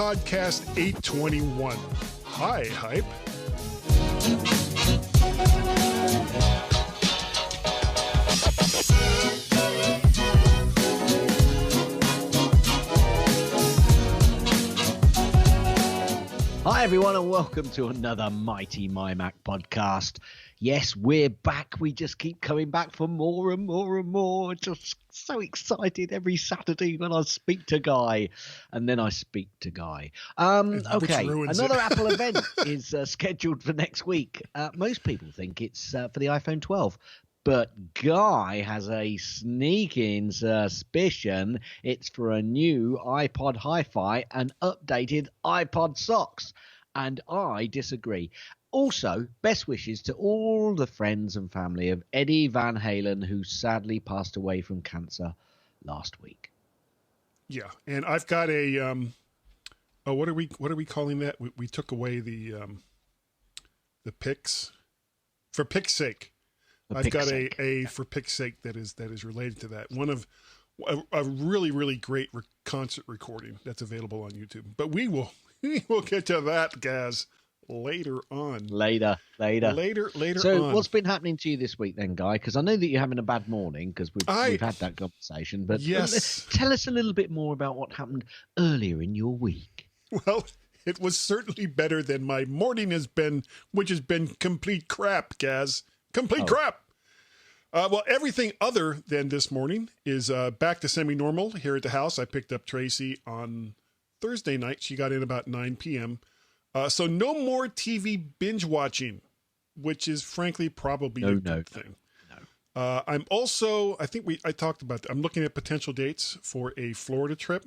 Podcast 821. Hi, Hype. Hi everyone and welcome to another mighty MyMac podcast. Yes, we're back. We just keep coming back for more and more and more. Just so excited every Saturday when I speak to Guy. And then I speak to Guy. Okay, another Apple event is scheduled for next week. Most people think it's for the iPhone 12. But Guy has a sneaking suspicion it's for a new iPod HiFi and updated iPod socks. And I disagree. Also, best wishes to all the friends and family of Eddie Van Halen, who sadly passed away from cancer last week. Yeah, and I've got a what are we calling that? We took away the pics for pics' sake. I've got a for pics' sake that is related to that. One of a really great concert recording that's available on YouTube. But we will get to that, guys, later on. Later So on. What's been happening to you this week then, Guy? Because I know that you're having a bad morning because we've had that conversation. But yes, tell us a little bit more about what happened earlier in your week. Well, it was certainly better than my morning has been, which has been complete crap, Gaz. Complete crap. Well, everything other than this morning is back to semi-normal here at the house. I picked up Tracy on Thursday night. She got in about 9 p.m. So no more TV binge watching, which is frankly probably a good thing. No. I'm also, I talked about that. I'm looking at potential dates for a Florida trip.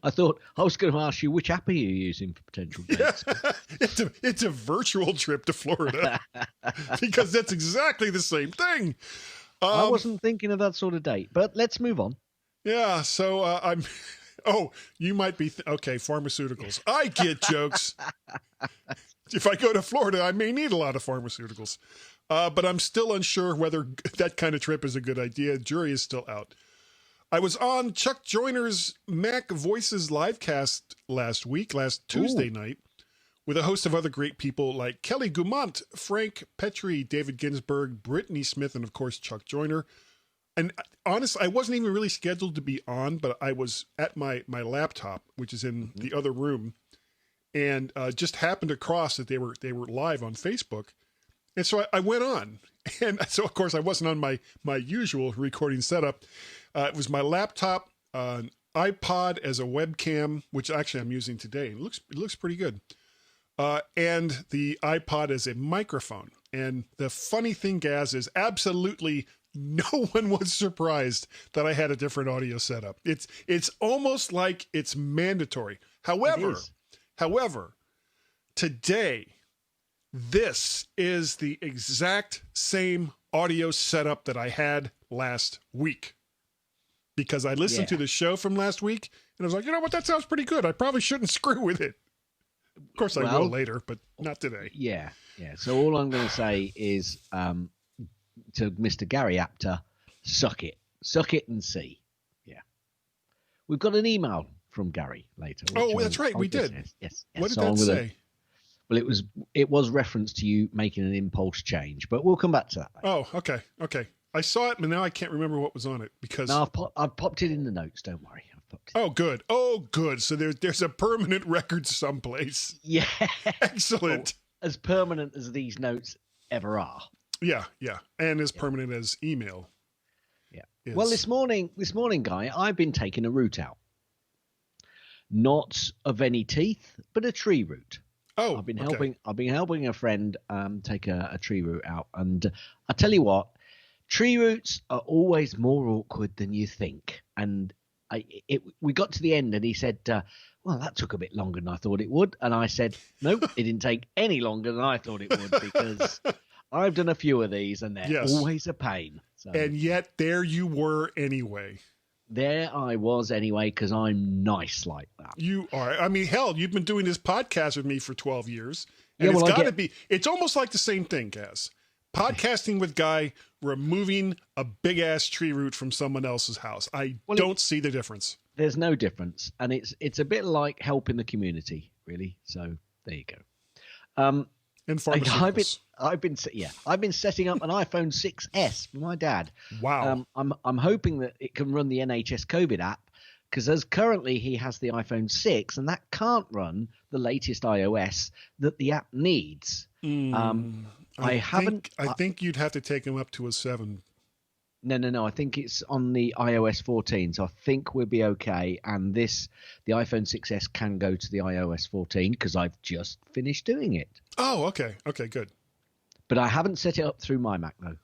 I thought I was going to ask you which app are you using for potential dates? Yeah, it's a virtual trip to Florida because that's exactly the same thing. I wasn't thinking of that sort of date, but let's move on. Yeah, so I'm. Oh, you might be okay. Pharmaceuticals. I get jokes. If I go to Florida, I may need a lot of pharmaceuticals, but I'm still unsure whether that kind of trip is a good idea. Jury is still out. I was on Chuck Joyner's Mac Voices livecast last Tuesday night, with a host of other great people like Kelly Gumont, Frank Petrie, David Ginsburg, Brittany Smith, and of course Chuck Joyner. And honestly, I wasn't even really scheduled to be on, but I was at my laptop, which is in the other room, and just happened across that they were live on Facebook. And so I went on. And so, of course, I wasn't on my usual recording setup. It was my laptop, an iPod as a webcam, which actually I'm using today. It looks pretty good. And the iPod as a microphone. And the funny thing, Gaz, is absolutely no one was surprised that I had a different audio setup. It's almost like it's mandatory. However, today, this is the exact same audio setup that I had last week. Because I listened to the show from last week, and I was like, you know what, that sounds pretty good. I probably shouldn't screw with it. Of course I will later, but not today. Yeah. So all I'm going to say is to Mr. Gary Apter, suck it and see. Yeah. We've got an email from Gary later. Oh, that's right, we did. Yes. What did that say? Well, it was reference to you making an impulse change, but we'll come back to that later. Oh, okay. I saw it, but now I can't remember what was on it because I've popped it in the notes. Don't worry. Oh, good. So there's a permanent record someplace. Yeah. Excellent. Well, as permanent as these notes ever are. Yeah. And as permanent as email. Yeah. Is. Well, this morning, Guy, I've been taking a root out. Not of any teeth, but a tree root. Oh, I've been helping a friend take a tree root out, and I tell you what, tree roots are always more awkward than you think. And we got to the end, and he said, "Well, that took a bit longer than I thought it would." And I said, "Nope, it didn't take any longer than I thought it would because I've done a few of these, and they're always a pain." So, and yet there you were anyway. There I was anyway, because I'm nice like that. You are. I mean, hell, you've been doing this podcast with me for 12 years. And it's got to be, it's almost like the same thing, Cass. Podcasting with Guy, removing a big-ass tree root from someone else's house. I don't see the difference. There's no difference, and it's a bit like helping the community, really. So there you go. And pharmaceuticals. I've been setting up an iPhone 6S for my dad. Wow. I'm hoping that it can run the NHS COVID app, because as currently he has the iPhone 6 and that can't run the latest iOS that the app needs. I think you'd have to take him up to a 7. No. I think it's on the iOS 14, so I think we'll be okay. And the iPhone 6S can go to the iOS 14 because I've just finished doing it. Oh, okay. Okay, good. But I haven't set it up through MyMac though.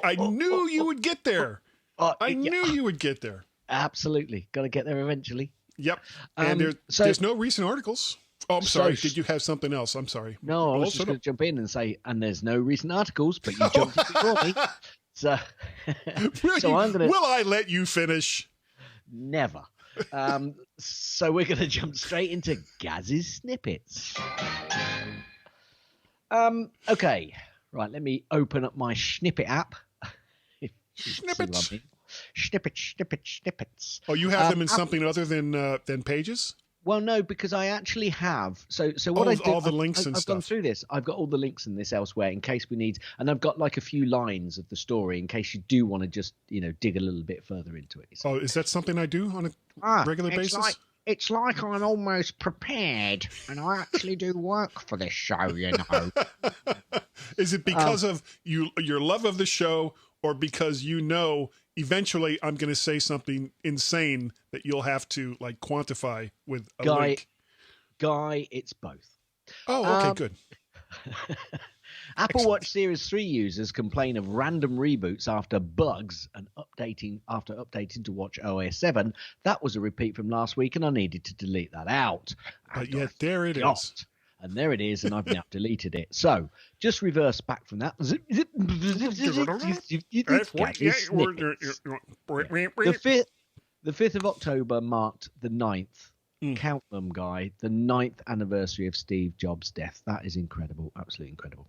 I knew you would get there. I knew you would get there. Absolutely. Got to get there eventually. Yep. And there's no recent articles. Oh, I'm sorry. Did you have something else? I'm sorry. No, I was just going to jump in and say, and there's no recent articles, but you jumped in before me. So, will I let you finish? Never. So we're going to jump straight into Gaz's snippets. Okay. Right. Let me open up my Snippet app. Snippets. Snippets. Oh, you have them in something other than Pages? Well, no, because I actually have. So what I do, all the links and I've stuff. gone through this. I've got all the links in this elsewhere in case we need, and I've got like a few lines of the story in case you do want to just dig a little bit further into it. Oh, is that something I do on a regular basis? It's like I'm almost prepared, and I actually do work for this show. Is it because of your love of the show, or because eventually I'm going to say something insane that you'll have to like quantify with a link? Guy, it's both. Oh, okay, good. Apple Watch Series 3 users complain of random reboots after bugs and after updating to Watch OS 7. That was a repeat from last week, and I needed to delete that out. But yet there it is. And there it is, and I've now deleted it. So just reverse back from that. The 5th of October marked the 9th. Count them, Guy. The 9th anniversary of Steve Jobs' death. That is incredible. Absolutely incredible.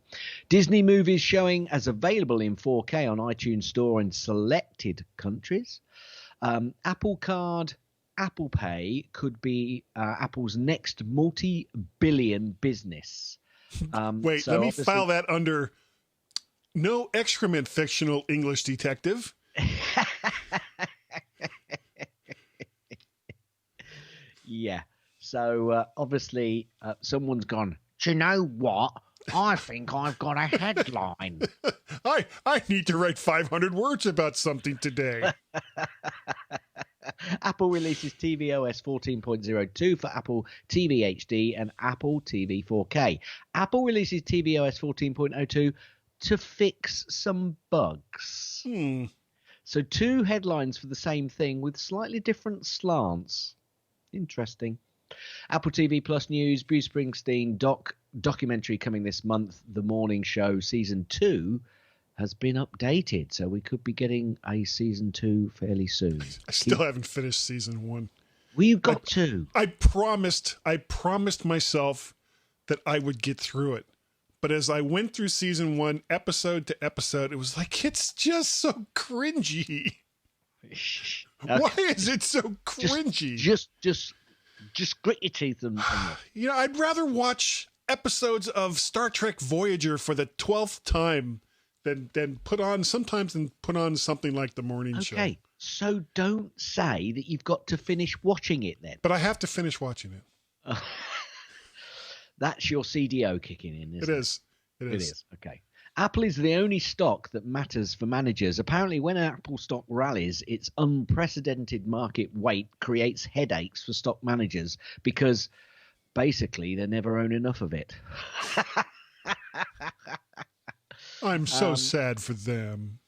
Disney movies showing as available in 4K on iTunes Store in selected countries. Apple Card, Apple Pay could be Apple's next multi-billion business. Wait, let me file that under no excrement fictional English detective. Yeah. So obviously someone's gone, do you know what? I think I've got a headline. I need to write 500 words about something today. Apple releases tvOS 14.02 for Apple TV HD and Apple TV 4K. Apple releases tvOS 14.02 to fix some bugs. So 2 headlines for the same thing with slightly different slants. Interesting. Apple TV Plus news, Bruce Springsteen documentary coming this month. The Morning Show Season 2 has been updated, so we could be getting a Season 2 fairly soon. I still haven't finished Season 1. We've got 2. I promised myself that I would get through it. But as I went through Season 1, episode to episode, it was like, it's just so cringy. Why is it so cringy? Just grit your teeth and I'd rather watch episodes of Star Trek Voyager for the 12th time than put on something like The Morning Show. Okay, so don't say that you've got to finish watching it then. But I have to finish watching it. That's your CDO kicking in, isn't it? It is. Okay. Apple is the only stock that matters for managers. Apparently, when Apple stock rallies, its unprecedented market weight creates headaches for stock managers because basically they never own enough of it. I'm so sad for them.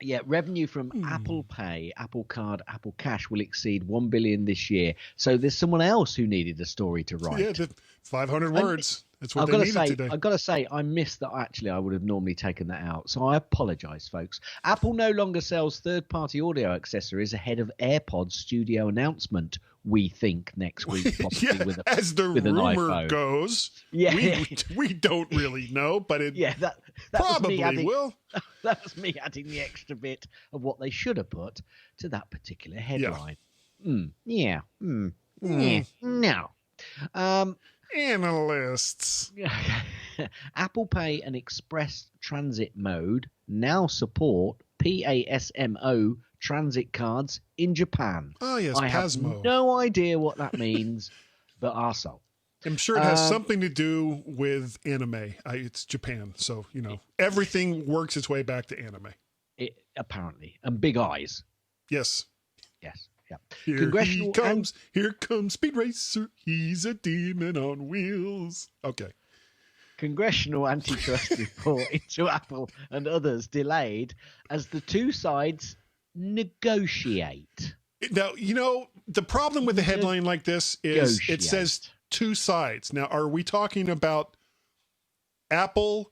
Yeah, revenue from Apple Pay, Apple Card, Apple Cash will exceed $1 billion this year. So there's someone else who needed a story to write. Yeah, 500 words. That's what they needed today. I've got to say, I missed that. Actually, I would have normally taken that out. So I apologise, folks. Apple no longer sells third-party audio accessories ahead of AirPods studio announcement. We think next week, possibly with as the with rumor goes. We don't really know, but it that probably will. That was me adding the extra bit of what they should have put to that particular headline. Yeah. No. Analysts. Apple Pay and Express Transit Mode now support PASMO transit cards in Japan. Oh, yes, I PASMO. have no idea what that means, but arsehole. I'm sure it has something to do with anime. It's Japan, so, everything works its way back to anime. Apparently. And big eyes. Yes. Yes. Yeah. Here comes Speed Racer. He's a demon on wheels. Okay. Congressional antitrust report into Apple and others delayed as the two sides negotiate. Now, the problem with a headline like this is it says two sides. Now, are we talking about Apple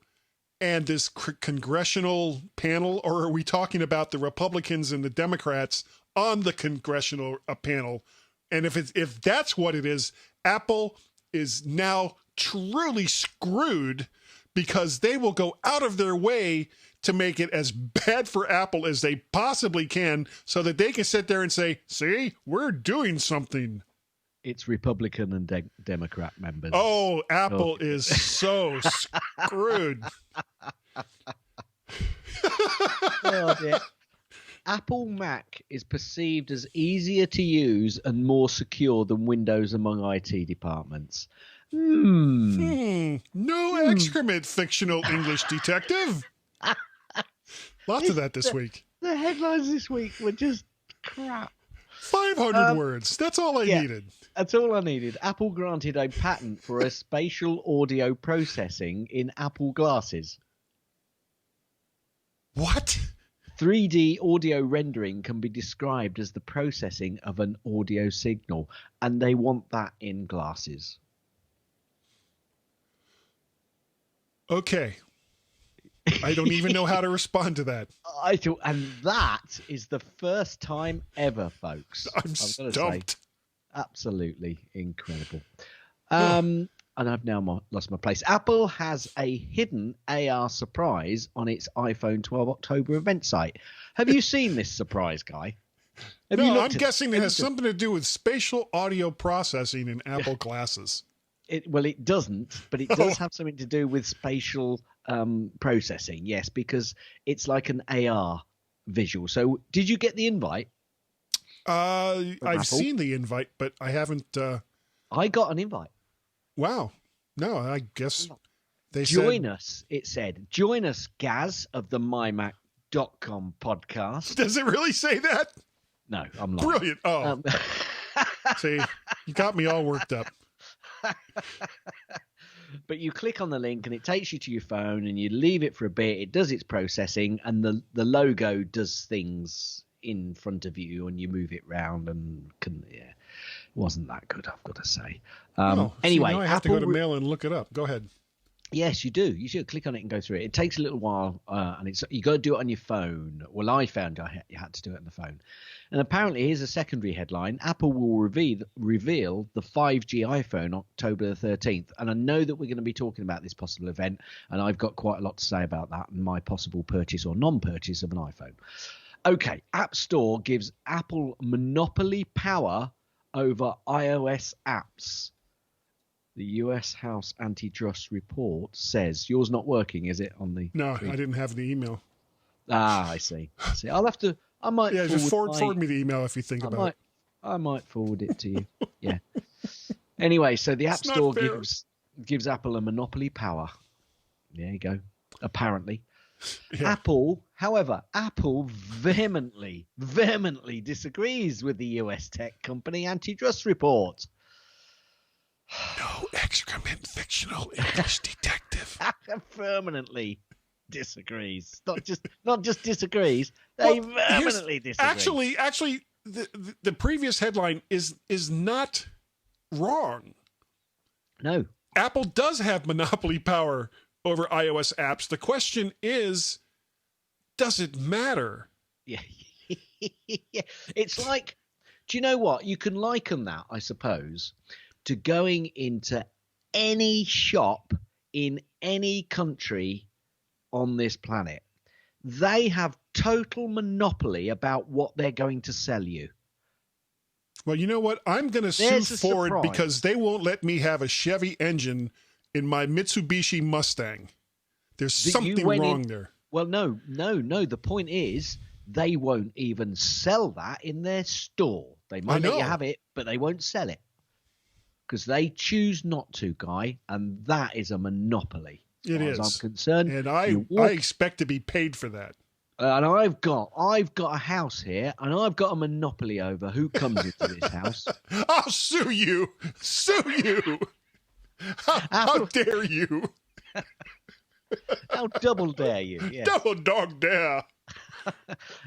and this congressional panel, or are we talking about the Republicans and the Democrats on the congressional panel? And if that's what it is, Apple is now truly screwed, because they will go out of their way to make it as bad for Apple as they possibly can, so that they can sit there and say, see, we're doing something. It's Republican and Democrat members. Oh, Apple is so screwed. Oh, dear. Apple Mac is perceived as easier to use and more secure than Windows among IT departments. No excrement, fictional English detective. Lots of that this week. The headlines this week were just crap. 500 words. That's all I needed. That's all I needed. Apple granted a patent for a spatial audio processing in Apple glasses. What? 3D audio rendering can be described as the processing of an audio signal, and they want that in glasses. Okay. I don't even know how to respond to that. And that is the first time ever, folks. I'm stumped. Absolutely incredible. And I've now lost my place. Apple has a hidden AR surprise on its iPhone 12 October event site. Have you seen this surprise, Guy? I'm guessing it has something to do with spatial audio processing in Apple glasses. It doesn't, but it does have something to do with spatial processing, yes, because it's like an AR visual. So did you get the invite? I've seen the invite, but I haven't. I got an invite. Wow. No, I guess they join us. It said, join us, Gaz of the MyMac.com podcast. Does it really say that? No, I'm lying. Brilliant. Oh, see, you got me all worked up. But you click on the link and it takes you to your phone and you leave it for a bit. It does its processing and the logo does things in front of you and you move it round and it wasn't that good, I've got to say. Anyway, now I have to go to Mail and look it up. Go ahead. Yes, you do. You should click on it and go through it. It takes a little while, and you got to do it on your phone. Well, I found you had to do it on the phone. And apparently, here's a secondary headline: Apple will reveal the 5G iPhone October the 13th. And I know that we're going to be talking about this possible event, and I've got quite a lot to say about that and my possible purchase or non-purchase of an iPhone. Okay, App Store gives Apple monopoly power over iOS apps. The US House Antitrust Report says yours not working, is it? On the no, I didn't have the email. I see. I'll have to. I might. Yeah, just forward me the email if you think about it. I might forward it to you. Yeah. Anyway, so the App Store gives Apple a monopoly power. There you go. Apparently, Apple vehemently disagrees with the US tech company antitrust report. No excrement, fictional English detective. Permanently disagrees. Not just disagrees. They permanently disagree. Actually, the previous headline is not wrong. No. Apple does have monopoly power over iOS apps. The question is, does it matter? Yeah. It's like, do you know what? You can liken that, I suppose, to going into any shop in any country on this planet. They have total monopoly about what they're going to sell you. Well, you know what? I'm going to sue Ford because they won't let me have a Chevy engine in my Mitsubishi Mustang. There's something wrong there. Well, no. The point is they won't even sell that in their store. They might let you have it, but they won't sell it because they choose not to, Guy, and that is a monopoly. As far as I'm concerned, and I expect to be paid for that. And I've got a house here, and I've got a monopoly over who comes into this house. I'll sue you. How dare you? How double dare you? Yes. Double dog dare.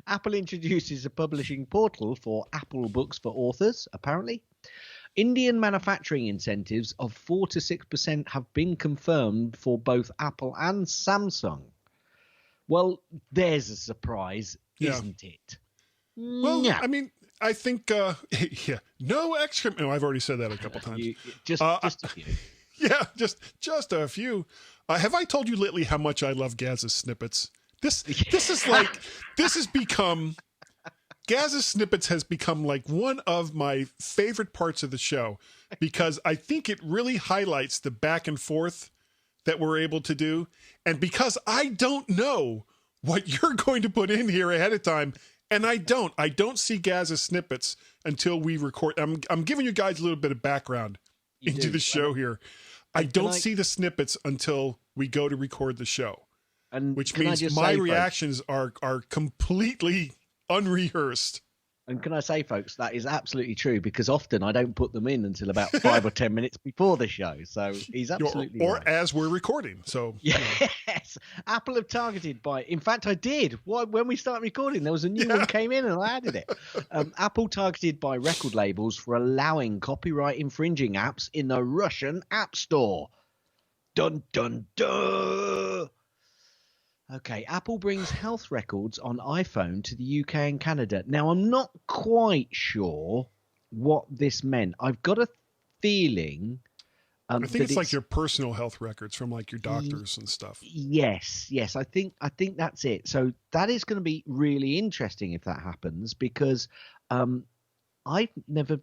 Apple introduces a publishing portal for Apple Books for authors, apparently. Indian manufacturing incentives of 4 to 6% have been confirmed for both Apple and Samsung. Well, there's a surprise, isn't it? Well, yeah. I mean, I think, no excrement. No, I've already said that a couple times. Just a few. Yeah, just a few. Have I told you lately how much I love Gaz's snippets? This has become... Gaz's Snippets has become like one of my favorite parts of the show because I think it really highlights the back and forth that we're able to do. And because I don't know what you're going to put in here ahead of time, and I don't see Gaz's Snippets until we record. I'm giving you guys a little bit of background into the show here. I don't see the snippets until we go to record the show, which means my reactions are completely unrehearsed. And can I say, folks, that is absolutely true because often I don't put them in until about 5 or 10 minutes before the show. So he's absolutely or right. As we're recording. So yes, Apple have targeted by. In fact, I did. When we started recording, there was a new one came in and I added it. Apple targeted by record labels for allowing copyright infringing apps in the Russian App Store. Dun dun dun. Okay, Apple brings health records on iPhone to the UK and Canada. Now, I'm not quite sure what this meant. I've got a feeling... I think it's like your personal health records from like your doctors and stuff. Yes. I think that's it. So that is going to be really interesting if that happens because I don't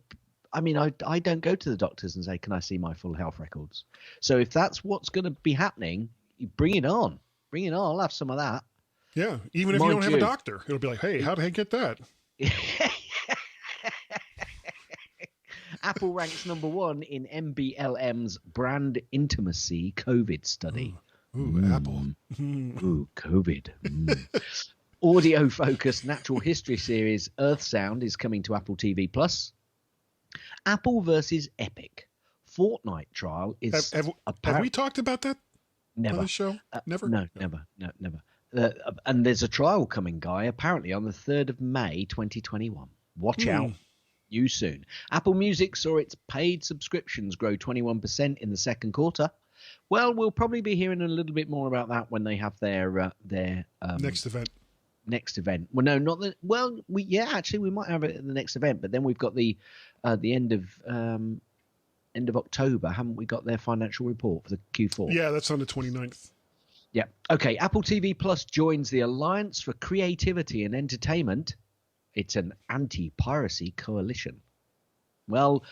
go to the doctors and say, can I see my full health records? So if that's what's going to be happening, you bring it on. Bring it on. I'll have some of that. Yeah. Even if you don't have a doctor, it'll be like, hey, how did I get that? Apple ranks number 1 in MBLM's brand intimacy COVID study. Apple. Ooh, COVID. Audio-focused natural history series Earth Sound is coming to Apple TV+. Apple versus Epic. Fortnite trial is... Have we talked about that? Never. On the show? Never? No, never. And there's a trial coming, Guy, apparently on the 3rd of May, 2021. Watch out. You soon. Apple Music saw its paid subscriptions grow 21% in the second quarter. Well, we'll probably be hearing a little bit more about that when they have their next event. Well, no, not the. Well, we might have it at the next event, but then we've got the end of October, haven't we got their financial report for the Q4? Yeah, that's on the 29th. Yeah. Okay, Apple TV Plus joins the Alliance for Creativity and Entertainment. It's an anti-piracy coalition. Well,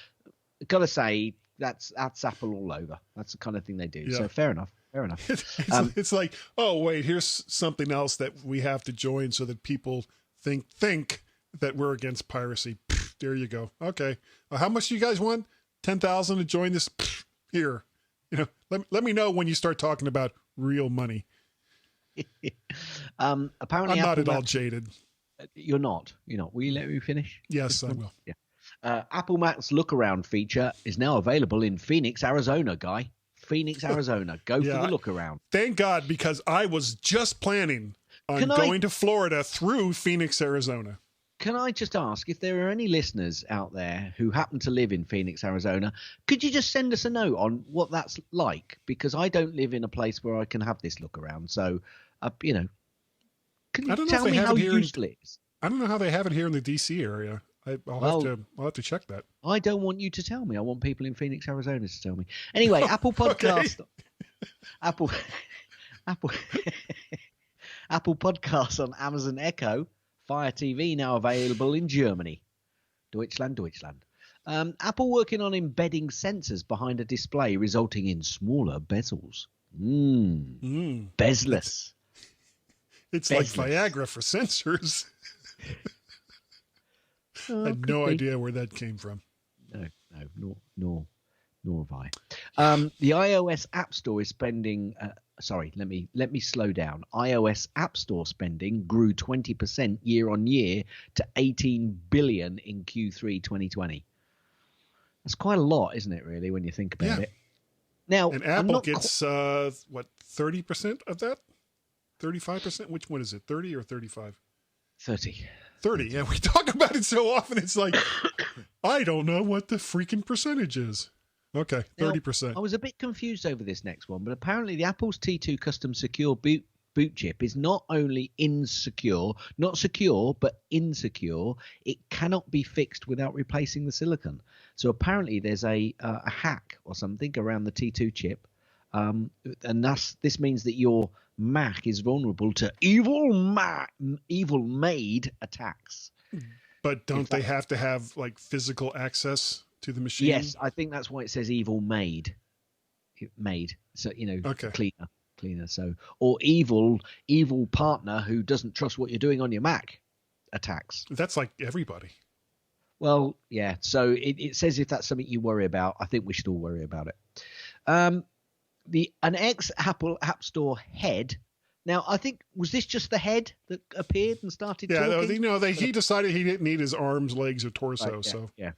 gotta say, that's Apple all over. That's the kind of thing they do. Yeah. So fair enough. It's like, oh, wait, here's something else that we have to join so that people think that we're against piracy. There you go. Okay. How much do you guys want? 10,000 to join this? Here, let me know when you start talking about real money. Apparently, I'm not at all jaded. You're not. Will you let me finish? Yes, I will. Yeah. Apple Maps look around feature is now available in Phoenix, Arizona, Guy. Phoenix, Arizona. Go for the look around. Thank God, because I was just planning on going to Florida through Phoenix, Arizona. Can I just ask if there are any listeners out there who happen to live in Phoenix, Arizona? Could you just send us a note on what that's like? Because I don't live in a place where I can have this look around. So, can you tell me how useful it is? I don't know how they have it here in the D.C. area. I'll have to check that. I don't want you to tell me. I want people in Phoenix, Arizona to tell me. Anyway, Apple Podcast, Apple Podcasts on Amazon Echo, Fire TV now available in Germany. Deutschland. Apple working on embedding sensors behind a display, resulting in smaller bezels. Bezless. It's like Viagra for sensors. I had no idea where that came from. No, nor have I. The iOS App Store is spending. Let me slow down. iOS App Store spending grew 20% year on year to $18 billion in Q3 2020. That's quite a lot, isn't it? Really, when you think about it. Now, and Apple gets 30% of that? 35%? Which one is it? 30 or 35? 30. 30. Yeah, we talk about it so often. It's like, I don't know what the freaking percentage is. Okay, 30%. Now, I was a bit confused over this next one, but apparently the Apple's T2 custom secure boot chip is not only not secure, but insecure. It cannot be fixed without replacing the silicon. So apparently there's a hack or something around the T2 chip, and this means that your Mac is vulnerable to evil-made attacks. But don't they have to have like physical access to the machine? Yes, I think that's why it says evil-made. So cleaner. So, or evil partner who doesn't trust what you're doing on your Mac attacks. That's like everybody. Well, yeah. So it says if that's something you worry about, I think we should all worry about it. An ex-Apple App Store head. Now, I think, was this just the head that appeared and started talking? He decided he didn't need his arms, legs, or torso. Right, yeah, so yeah.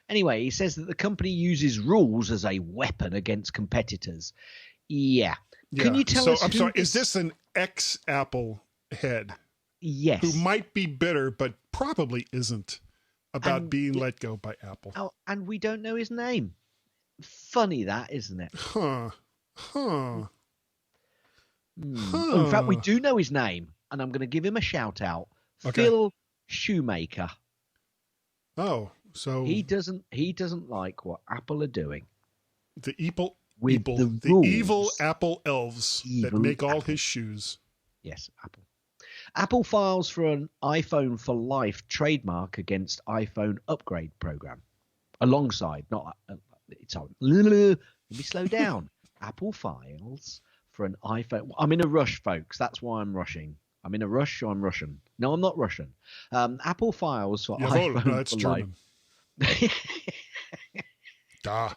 Anyway, he says that the company uses rules as a weapon against competitors. Yeah. Can you tell us? I'm sorry. Is this an ex-Apple head? Yes. Who might be bitter, but probably isn't about being let go by Apple. Oh, and we don't know his name. Funny that, isn't it? In fact, we do know his name, and I'm going to give him a shout out. Okay. Phil Shoemaker. Oh, so he doesn't like what Apple are doing. The evil Apple elves that make all his shoes. Yes, Apple. Apple files for an iPhone for Life trademark against iPhone upgrade program. Alongside, it's on. Let me slow down. Apple files for an iPhone. I'm in a rush, folks. That's why I'm rushing. I'm in a rush, or I'm Russian. No, I'm not Russian. Apple files for iPhone no, it's for German. Life. Duh.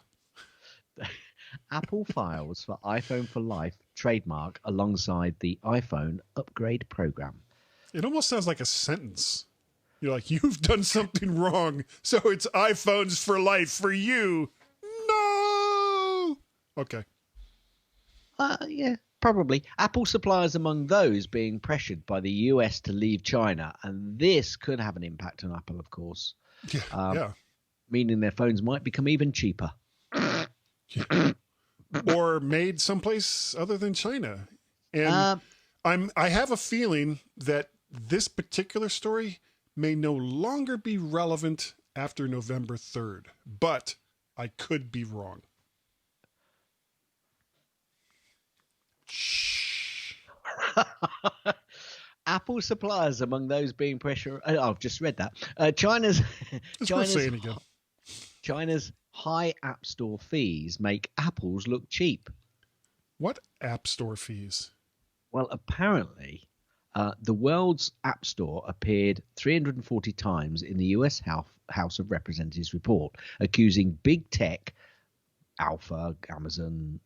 Apple files for iPhone for Life trademark alongside the iPhone upgrade program. It almost sounds like a sentence. You're like, you've done something wrong, so it's iPhones for life for you. No. Okay. Yeah, probably. Apple suppliers among those being pressured by the US to leave China, and this could have an impact on Apple, of course. Yeah. Meaning their phones might become even cheaper. Or made someplace other than China. And I have a feeling that this particular story may no longer be relevant after November 3rd, but I could be wrong. Shh. Apple suppliers among those being pressured. I've just read that. China's high App Store fees make Apple's look cheap. What App Store fees? Well, apparently, the world's App Store appeared 340 times in the US House of Representatives report, accusing big tech, Alpha, Amazon,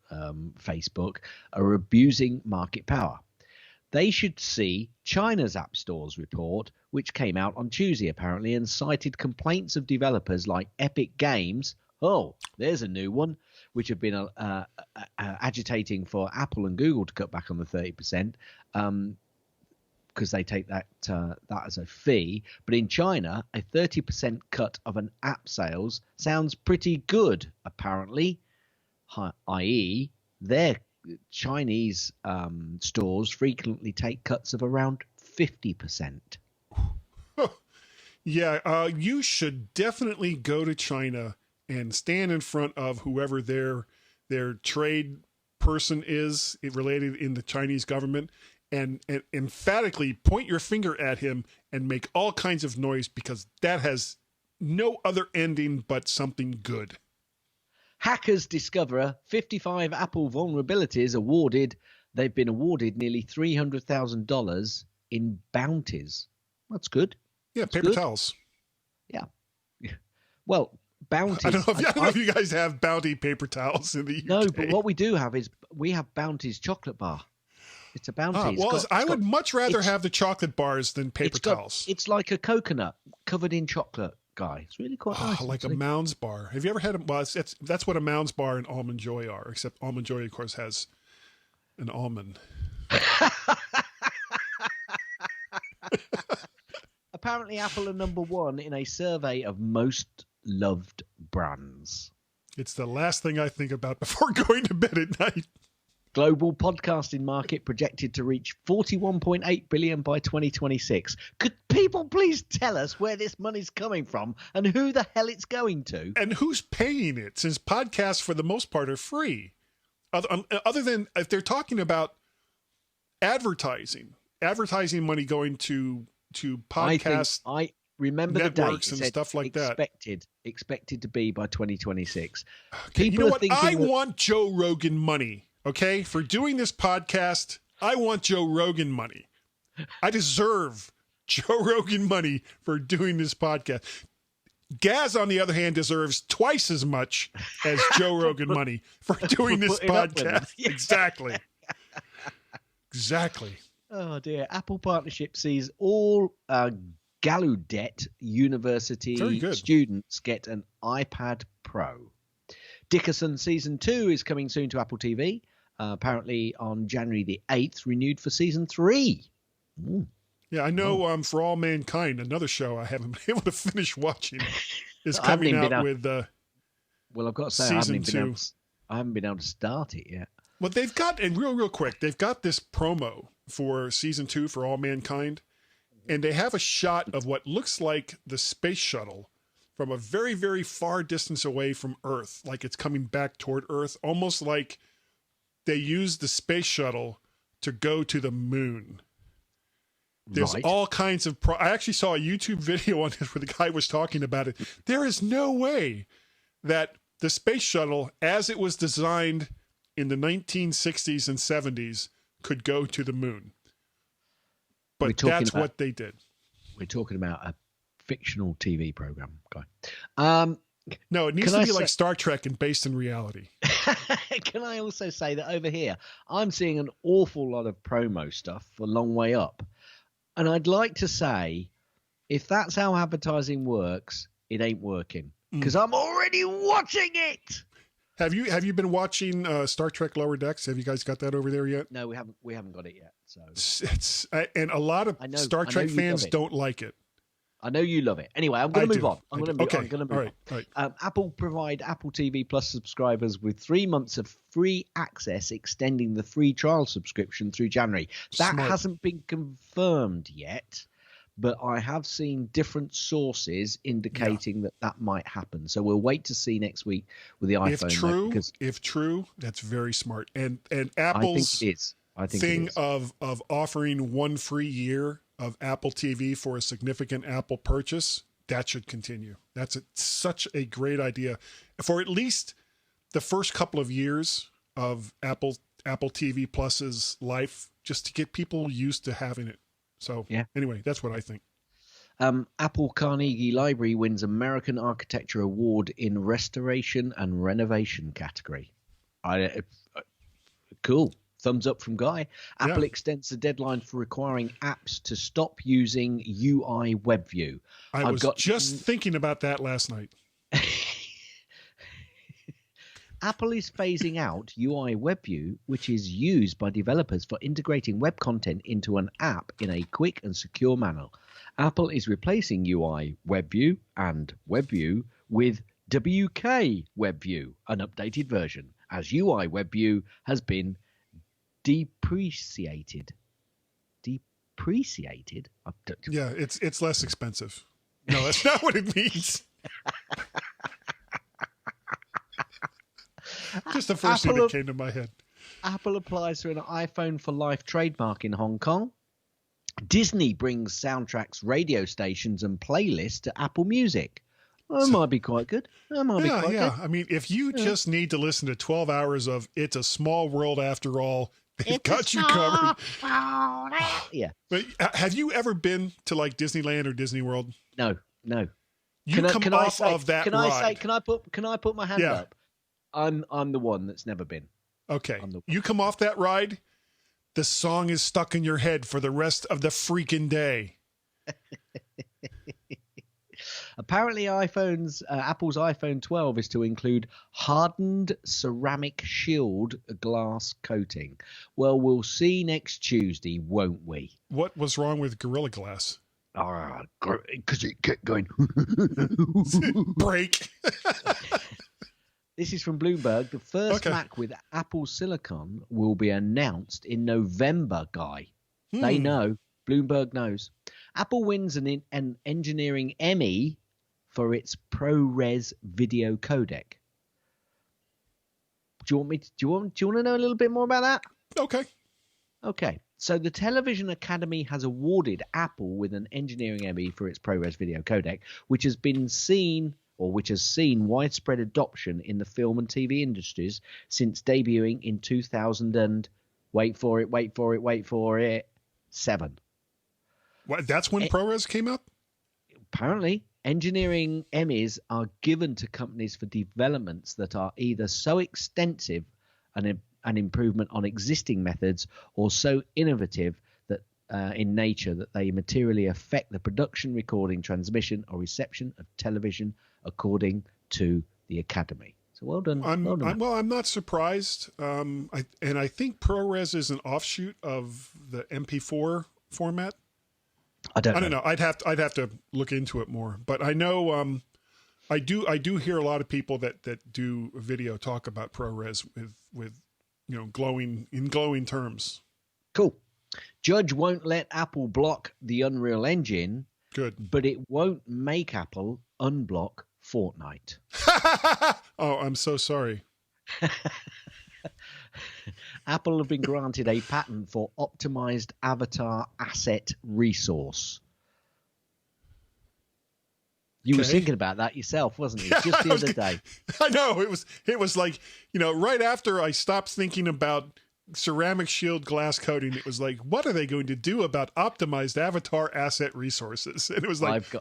Facebook, are abusing market power. They should see China's App Store's report, which came out on Tuesday, apparently, and cited complaints of developers like Epic Games. Oh, there's a new one, which have been agitating for Apple and Google to cut back on the 30%. because they take that as a fee. But in China, a 30% cut of an app sales sounds pretty good, apparently, i.e. their Chinese stores frequently take cuts of around 50%. Yeah, you should definitely go to China and stand in front of whoever their trade person is related in the Chinese government and emphatically point your finger at him and make all kinds of noise, because that has no other ending but something good. Hackers discover 55 Apple vulnerabilities awarded. They've been awarded nearly $300,000 in bounties. That's good. Yeah, That's paper good. towels. Yeah. Well, bounties. I don't know if you guys have bounty paper towels in the UK. No, but what we do have is we have Bounty's chocolate bar. It's a Bounty. I would much rather have the chocolate bars than paper towels. It's like a coconut covered in chocolate, guy. It's really quite nice. Like a Mounds bar. Have you ever had a? Well, that's what a Mounds bar and Almond Joy are. Except Almond Joy, of course, has an almond. Apparently, Apple are number one in a survey of most loved brands. It's the last thing I think about before going to bed at night. Global podcasting market projected to reach $41.8 billion by 2026. Could people please tell us where this money's coming from and who the hell it's going to? And who's paying it, since podcasts for the most part are free. Other than if they're talking about advertising money going to podcasts. I remember networks the date and stuff like that. Expected to be by 2026. Okay, you know what? I want Joe Rogan money. Okay, for doing this podcast, I want Joe Rogan money. I deserve Joe Rogan money for doing this podcast. Gaz, on the other hand, deserves twice as much as Joe Rogan money for doing this podcast. Yeah. Exactly. Oh dear. Apple partnership sees all Gallaudet University students get an iPad Pro. Dickerson Season 2 is coming soon to Apple TV. Apparently on January the 8th, renewed for Season 3. Ooh. Yeah, I know For All Mankind, another show I haven't been able to finish watching, is coming out with well, I've got to say, Season 2. I haven't been able to start it yet. Well, they've got, and real quick, they've got this promo for Season 2 for All Mankind, and they have a shot of what looks like the space shuttle from a very, very far distance away from Earth, like it's coming back toward Earth, almost like they used the space shuttle to go to the moon. There's all kinds of... I actually saw a YouTube video on this where the guy was talking about it. There is no way that the space shuttle, as it was designed in the 1960s and 70s, could go to the moon. But that's what they did. We're talking about a fictional TV program, guy. No, it needs to be like Star Trek and based in reality. Can I also say that over here, I'm seeing an awful lot of promo stuff for Long Way Up. And I'd like to say, if that's how advertising works, it ain't working. Because I'm already watching it. Have you been watching Star Trek Lower Decks? Have you guys got that over there yet? No, we haven't got it yet. So it's and a lot of Star Trek fans don't like it. I know you love it. Anyway, I'm going to move on. I'm going to move on. Right. Apple provide Apple TV Plus subscribers with 3 months of free access, extending the free trial subscription through January. That hasn't been confirmed yet, but I have seen different sources indicating that might happen. So we'll wait to see next week with the iPhone. If true, that's very smart. And Apple's thing of offering 1 free year of Apple TV for a significant Apple purchase, that should continue. That's such a great idea for at least the first couple of years of Apple TV Plus's life, just to get people used to having it. So anyway, that's what I think. Apple Carnegie Library wins American Architecture Award in Restoration and Renovation category. Cool. Thumbs up from Guy. Apple extends the deadline for requiring apps to stop using UI WebView. I was just thinking about that last night. Apple is phasing out UI Webview, which is used by developers for integrating web content into an app in a quick and secure manner. Apple is replacing UI Webview and Webview with WK Webview, an updated version, as UI Webview has been depreciated. Depreciated? Yeah, it's less expensive. No, that's not what it means. Just the first thing that came to my head. Apple applies for an iPhone for Life trademark in Hong Kong. Disney brings soundtracks, radio stations, and playlists to Apple Music. That might be quite good. That might be quite good. I mean, if you just need to listen to 12 hours of It's a Small World After All, they've got you covered. Yeah. But have you ever been to like Disneyland or Disney World? No. You come off of that ride. Can I put my hand up? I'm the one that's never been. Okay. You come off that ride, the song is stuck in your head for the rest of the freaking day. Apparently, Apple's iPhone 12 is to include hardened ceramic shield glass coating. Well, we'll see next Tuesday, won't we? What was wrong with Gorilla Glass? Because it kept going. Break. This is from Bloomberg. The first Mac with Apple Silicon will be announced in November, Guy. They know. Bloomberg knows. Apple wins an engineering Emmy for its ProRes video codec. Do you want to know a little bit more about that? Okay. So the Television Academy has awarded Apple with an engineering Emmy for its ProRes video codec, which has seen widespread adoption in the film and TV industries since debuting in 2000 and wait for it, 7. What, that's when ProRes came out? Apparently, engineering Emmys are given to companies for developments that are either so extensive an improvement on existing methods or so innovative that in nature that they materially affect the production, recording, transmission, or reception of television, according to the Academy. So well done. I'm not surprised. I think ProRes is an offshoot of the MP4 format. I don't know. I'd have to look into it more, but I know I do hear a lot of people that do video talk about ProRes with glowing terms. Cool. Judge won't let Apple block the Unreal Engine. Good. But it won't make Apple unblock Fortnite. Oh, I'm so sorry. Apple have been granted a patent for optimized avatar asset resource. You were thinking about that yourself, wasn't you? Just the other day. I know. It was like, right after I stopped thinking about ceramic shield glass coating, it was like, what are they going to do about optimized avatar asset resources? And it was like,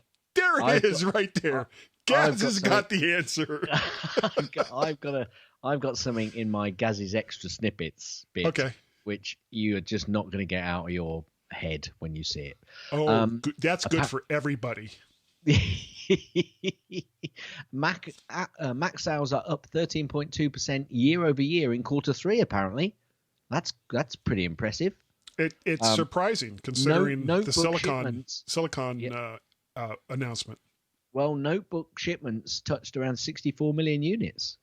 right there. Gaz has got the answer. I've got something in my Gaz's extra snippets bit, which you're just not going to get out of your head when you see it. Oh, that's good for everybody. Mac sales are up 13.2% year over year in quarter 3. Apparently, that's pretty impressive. It's surprising considering the silicon announcement. Well, notebook shipments touched around 64 million units.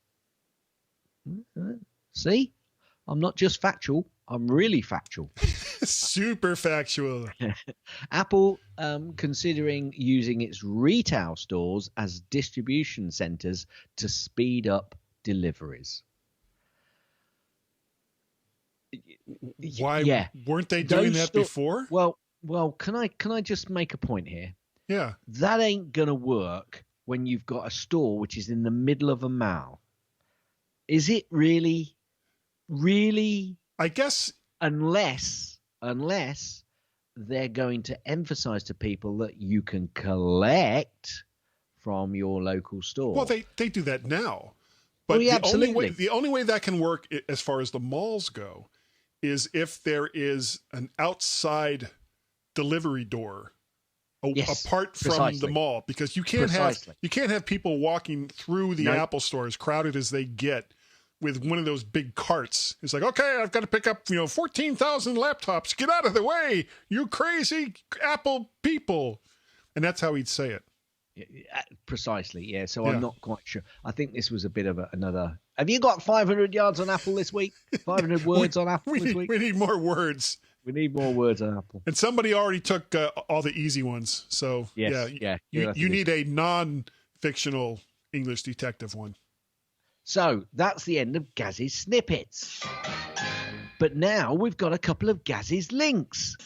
See, I'm not just factual. I'm really factual. Super factual. Apple considering using its retail stores as distribution centers to speed up deliveries. Why weren't they doing that before? Well, can I just make a point here? Yeah. That ain't going to work when you've got a store which is in the middle of a mall. Is it really? Really? I guess. Unless they're going to emphasize to people that you can collect from your local store. Well, they do that now. But the only way that can work as far as the malls go is if there is an outside delivery door apart from the mall, because you can't have people walking through the Apple store as crowded as they get with one of those big carts. It's like, okay, I've got to pick up 14,000 laptops. Get out of the way, you crazy Apple people. And that's how he'd say it. Precisely, yeah. So I'm not quite sure. I think this was a bit of another. Have you got 500 yards on Apple this week? 500 words on Apple this week? We need more words. We need more words on Apple. And somebody already took all the easy ones. So you need a non-fictional English detective one. So that's the end of Gaz's snippets. But now we've got a couple of Gaz's links.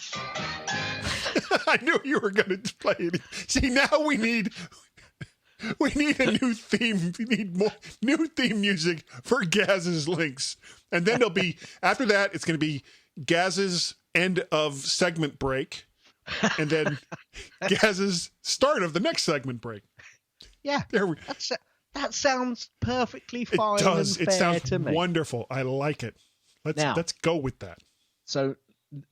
I knew you were going to play it. See, now we need a new theme. We need more new theme music for Gaz's links. And then there'll be, after that, it's going to be Gaz's end of segment break. And then Gaz's start of the next segment break. Yeah. That sounds perfectly fine. It does. And it fair sounds to me. Wonderful. I like it. Let's go with that. So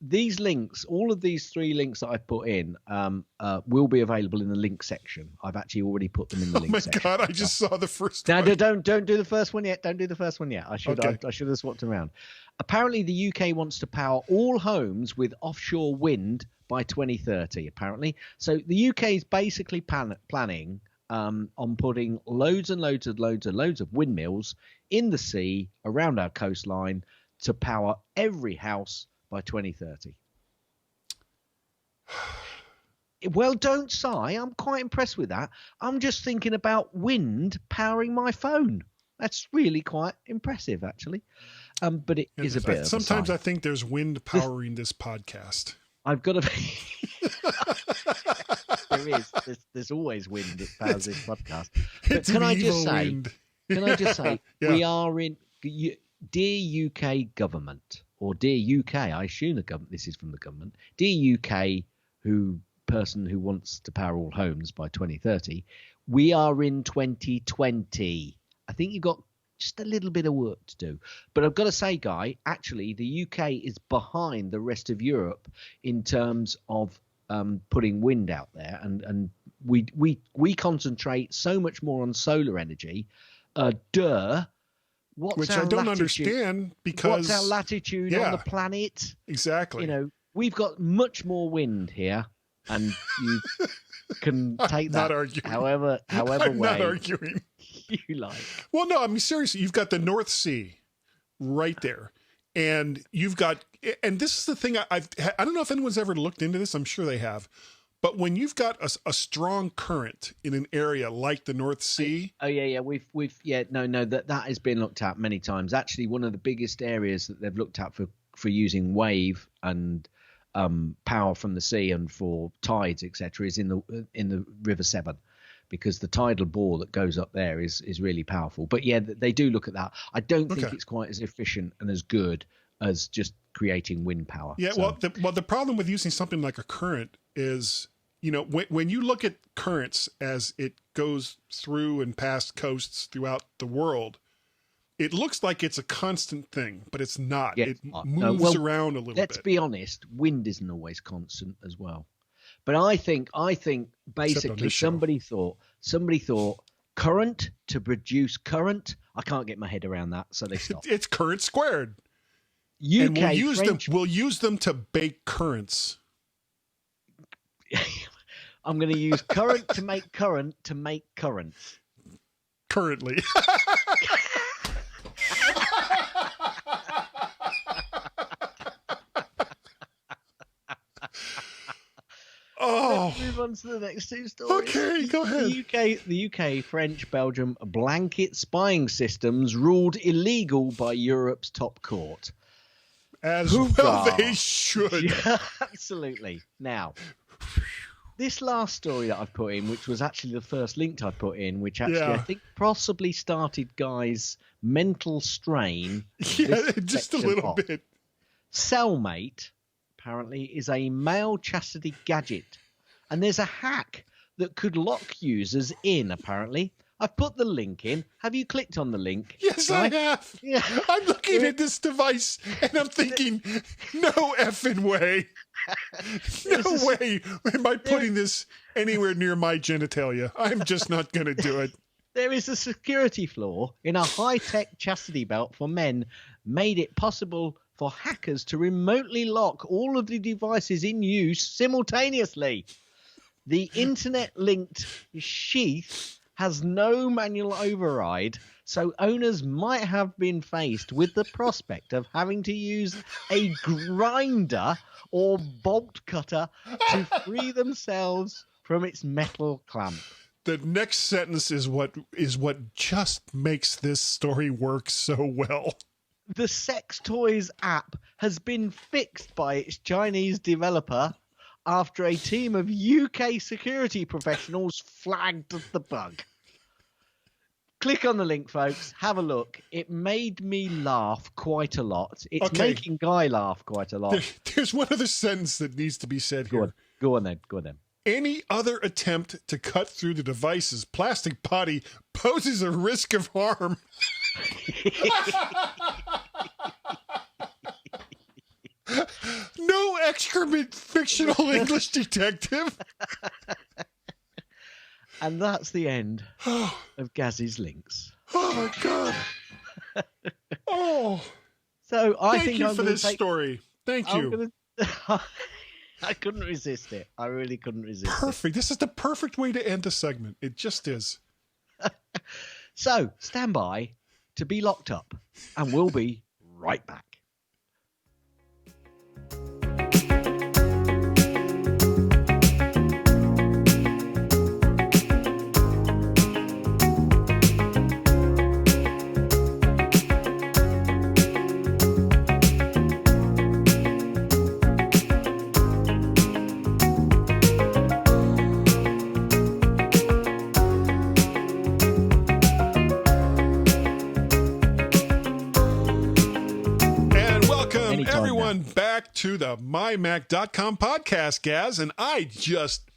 these links, all of these 3 links that I've put in, will be available in the link section. I've actually already put them in the link section. Oh my God! I just saw the first one. No, don't do the first one yet. Don't do the first one yet. I should have swapped around. Apparently, the UK wants to power all homes with offshore wind by 2030. Apparently, so the UK is basically planning on putting loads and loads of windmills in the sea around our coastline to power every house by 2030. Well, don't sigh. I'm quite impressed with that. I'm just thinking about wind powering my phone. That's really quite impressive, actually. But it is a bit. Sometimes I think there's wind powering this podcast. I've got to be. There is. There's always wind that powers this podcast. But can I just say, we are in. Dear UK government, or dear UK, I assume the government. This is from the government. Dear UK, person who wants to power all homes by 2030. We are in 2020. I think you've got just a little bit of work to do. But I've got to say, Guy, actually, the UK is behind the rest of Europe in terms of putting wind out there, and we concentrate so much more on solar energy. Which I don't understand, because what's our latitude on the planet? Exactly. We've got much more wind here, and you can take that however I'm way not arguing. You like. Well, no, I mean, seriously, you've got the North Sea right there, and you've got, and this is the thing I don't know if anyone's ever looked into this. I'm sure they have. But when you've got a strong current in an area like the North Sea. That has been looked at many times. Actually, one of the biggest areas that they've looked at for using wave and power from the sea and for tides, etc., is in the River Severn, because the tidal bore that goes up there is really powerful. But yeah, they do look at that. I don't think it's quite as efficient and as good as just creating wind power. Yeah, so. The problem with using something like a current is, when you look at currents as it goes through and past coasts throughout the world, it looks like it's a constant thing, but it's not. Yeah, it moves around a little bit. Let's be honest, wind isn't always constant as well. But I think basically somebody thought current to produce current. I can't get my head around that, so they stopped. It's current squared. And we'll use them to bake currents. I'm going to use current to make current to make current. Currently. Oh. Let's move on to the next 2 stories. Okay, go ahead. The UK, French, Belgium blanket spying systems ruled illegal by Europe's top court. As well they should. Yeah, absolutely. Now, this last story that I've put in, which was actually the first link I put in, which actually I think possibly started Guy's mental strain. Yeah, just a little bit. Cellmate, apparently, is a male chastity gadget. And there's a hack that could lock users in, apparently. I've put the link in. Have you clicked on the link? Yes, I have. Yeah. I'm looking at this device and I'm thinking, no effing way. No way am I putting this anywhere near my genitalia. I'm just not going to do it. There is a security flaw in a high-tech chastity belt for men made it possible for hackers to remotely lock all of the devices in use simultaneously. The internet-linked sheath has no manual override, so owners might have been faced with the prospect of having to use a grinder or bolt cutter to free themselves from its metal clamp. The next sentence is what just makes this story work so well. The Sex Toys app has been fixed by its Chinese developer after a team of UK security professionals flagged the bug. Click on the link, folks. Have a look. It made me laugh quite a lot. It's making Guy laugh quite a lot. There's one other sentence that needs to be said here. Go on then. Any other attempt to cut through the device's plastic body poses a risk of harm. No excrement, fictional English detective. And that's the end of Gaz's links. Oh my God. Oh. So Thank you for this story. Thank you. I couldn't resist it. I really couldn't resist Perfect. This is the perfect way to end the segment. It just is. So stand by to be locked up, and we'll be right back. Back to the MyMac.com podcast, Gaz, and I just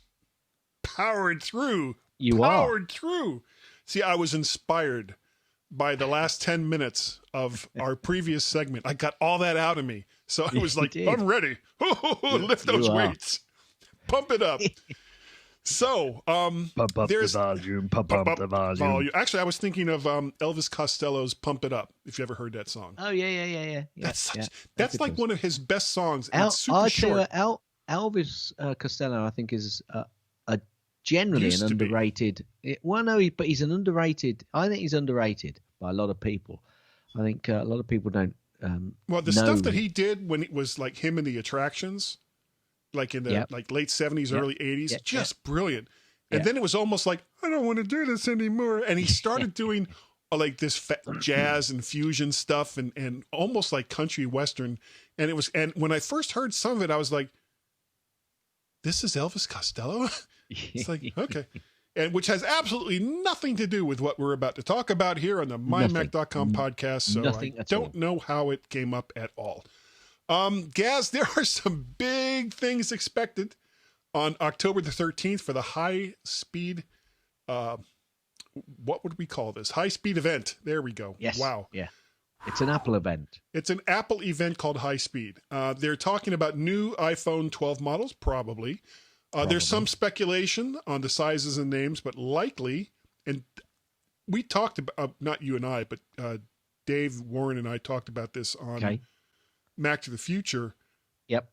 powered through. Powered through. See, I was inspired by the last 10 minutes of our previous segment. I got all that out of me. So I was like, I'm ready. Lift those weights. Pump it up. So, pump up the volume. Pump up the volume. Actually, I was thinking of Elvis Costello's "Pump It Up." If you ever heard that song. Oh yeah. That's like one of his best songs. And it's super short. Elvis Costello, I think, is generally an underrated. But he's an underrated. I think he's underrated by a lot of people. I think a lot of people don't. The stuff that he did when it was like him in the Attractions. Like in the late 70s, early 80s, just brilliant. And then it was almost like, I don't want to do this anymore. And he started doing like this jazz and fusion stuff and almost like country western. And when I first heard some of it, I was like, this is Elvis Costello? It's like, okay. And which has absolutely nothing to do with what we're about to talk about here on the MyMac.com podcast. So I don't know how it came up at all. Gaz, there are some big things expected on October the 13th for the high-speed, what would we call this? High-speed event. There we go. Yes. Wow. Yeah. It's an Apple event. It's an Apple event called High Speed. They're talking about new iPhone 12 models, probably. There's some speculation on the sizes and names, but likely, and we talked about, not you and I, but Dave Warren and I talked about this on Mac to the Future. Yep.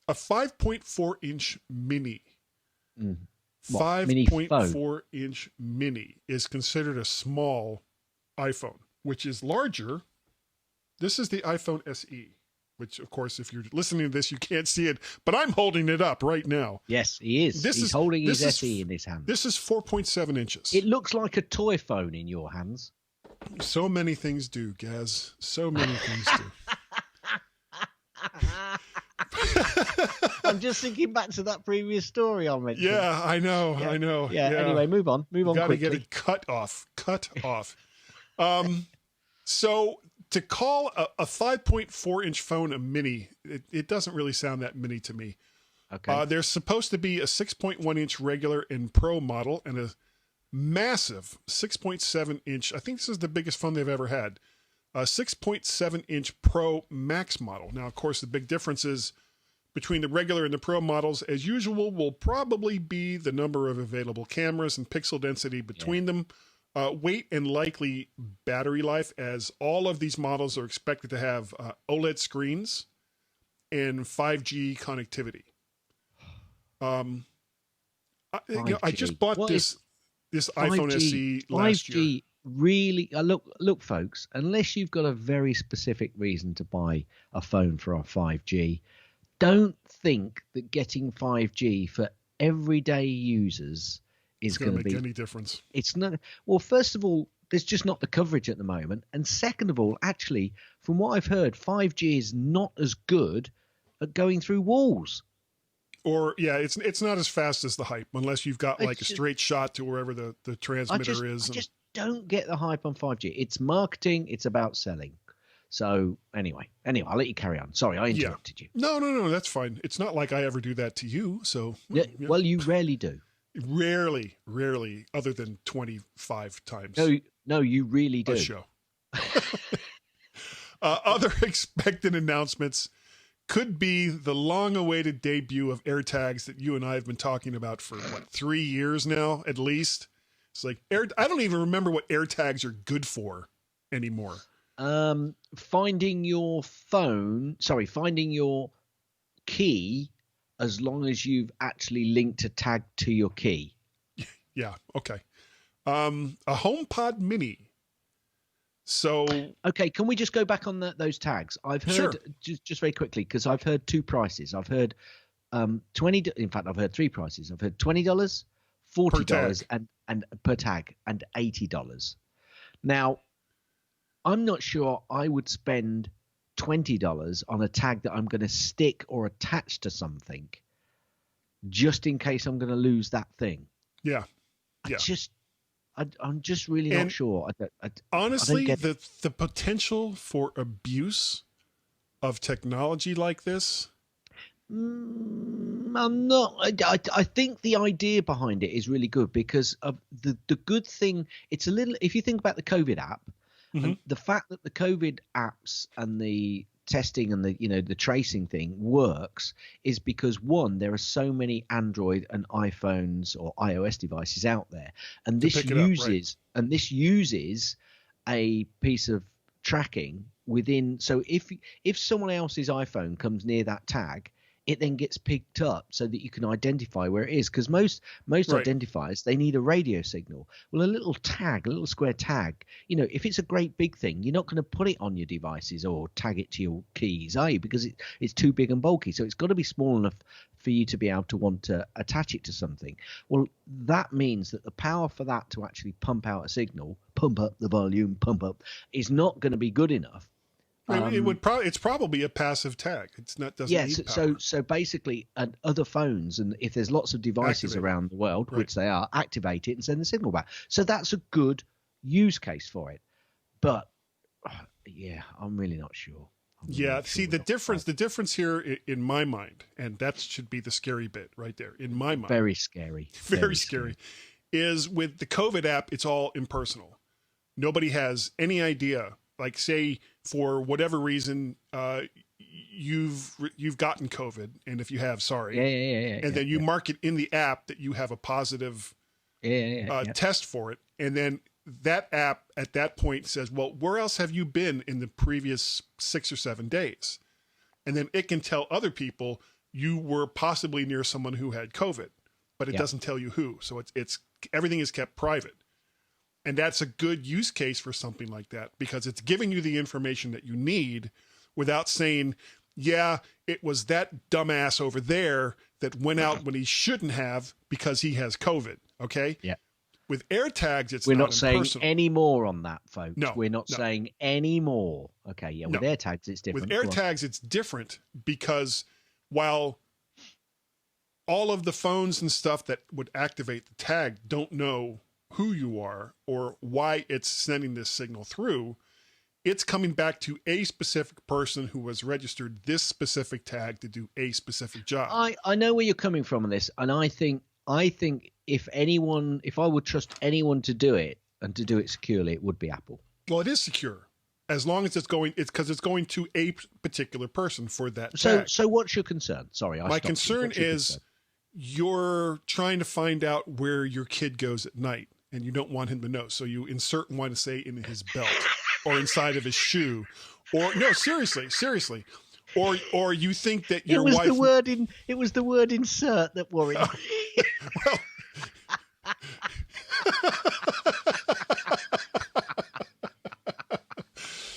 A 5.4-inch mini. 5.4-inch mini is considered a small iPhone, which is larger. This is the iPhone SE, which, of course, if you're listening to this, you can't see it, but I'm holding it up right now. Yes, he is. He's holding his SE in his hand. This is 4.7 inches. It looks like a toy phone in your hands. So many things do, Gaz. So many things do. I'm just thinking back to that previous story I mentioned. Yeah, I know. Yeah. Anyway, move on Gotta quickly. Get it cut off. So to call a 5.4-inch phone a mini, it doesn't really sound that mini to me. Okay. There's supposed to be a 6.1-inch regular and Pro model and a massive 6.7-inch. I think this is the biggest phone they've ever had. A 6.7-inch Pro Max model. Now, of course, the big difference is between the regular and the Pro models, as usual, will probably be the number of available cameras and pixel density between them, weight, and likely battery life, as all of these models are expected to have OLED screens and 5G connectivity. I just bought this iPhone SE last year. 5G really, look, folks, unless you've got a very specific reason to buy a phone for our 5G, don't think that getting 5G for everyday users is going to make any difference. It's not. Well, first of all, there's just not the coverage at the moment, and second of all, actually, from what I've heard, 5G is not as good at going through walls. Or it's not as fast as the hype, unless you've got like a straight shot to wherever the transmitter is. I just don't get the hype on 5G. It's marketing. It's about selling. So anyway, I'll let you carry on. Sorry, I interrupted you. No, that's fine. It's not like I ever do that to you. So well, you rarely do. Rarely, other than 25 times. No, you really do. A show. Other expected announcements could be the long-awaited debut of AirTags that you and I have been talking about for 3 years now, at least. It's like I don't even remember what AirTags are good for anymore. Finding your key, as long as you've actually linked a tag to your key. Yeah. Okay. A HomePod Mini. So okay, can we just go back on those tags? I've heard just very quickly, because I've heard two prices. I've heard $20. In fact, I've heard three prices. I've heard $20, $40, and per tag, and $80. Now, I'm not sure I would spend $20 on a tag that I'm going to stick or attach to something, just in case I'm going to lose that thing. Yeah. I'm just really not sure. Honestly, the potential for abuse of technology like this. I'm not. I think the idea behind it is really good, because of the good thing. It's a little. If you think about the COVID app, and the fact that the COVID apps and the testing and the tracing thing works is because, one, there are so many Android and iPhones or iOS devices out there, and this uses a piece of tracking within. So if someone else's iPhone comes near that tag, it then gets picked up so that you can identify where it is, because most identifiers, they need a radio signal. Well, a little square tag, if it's a great big thing, you're not going to put it on your devices or tag it to your keys, are you? Because it's too big and bulky. So it's got to be small enough for you to be able to want to attach it to something. Well, that means that the power for that to actually pump out a signal, pump up the volume, is not going to be good enough. It's probably a passive tag. It's not. Need power. So basically, other phones, and if there's lots of devices around the world, which they are, activate it and send the signal back. So that's a good use case for it. But I'm really not sure. The difference here in my mind, and that should be the scary bit right there in my mind. Very scary. Very scary. Is with the COVID app, it's all impersonal. Nobody has any idea. Like, say, for whatever reason, you've gotten COVID, and if you have, sorry, then you mark it in the app that you have a positive test for it, and then that app at that point says, well, where else have you been in the previous 6 or 7 days? And then it can tell other people you were possibly near someone who had COVID, but it doesn't tell you who. So it's everything is kept private. And that's a good use case for something like that, because it's giving you the information that you need without saying, it was that dumbass over there that went out when he shouldn't have because he has COVID. Okay. Yeah. With AirTags, we're not saying any more on that, folks. No, we're not saying any more. Okay. Yeah. With AirTags, it's different. With AirTags, it's different because while all of the phones and stuff that would activate the tag don't know who you are or why it's sending this signal through, it's coming back to a specific person who has registered this specific tag to do a specific job. I know where you're coming from on this, and I think if I would trust anyone to do it and to do it securely, it would be Apple. Well, it is secure. As long as it's because it's going to a particular person for that So, tag. so what's your concern? Sorry, My concern is you're trying to find out where your kid goes at night, and you don't want him to know. So you insert one to say in his belt or inside of his shoe, or no, seriously, or you think that your wife. It was the word insert that worried me. Well.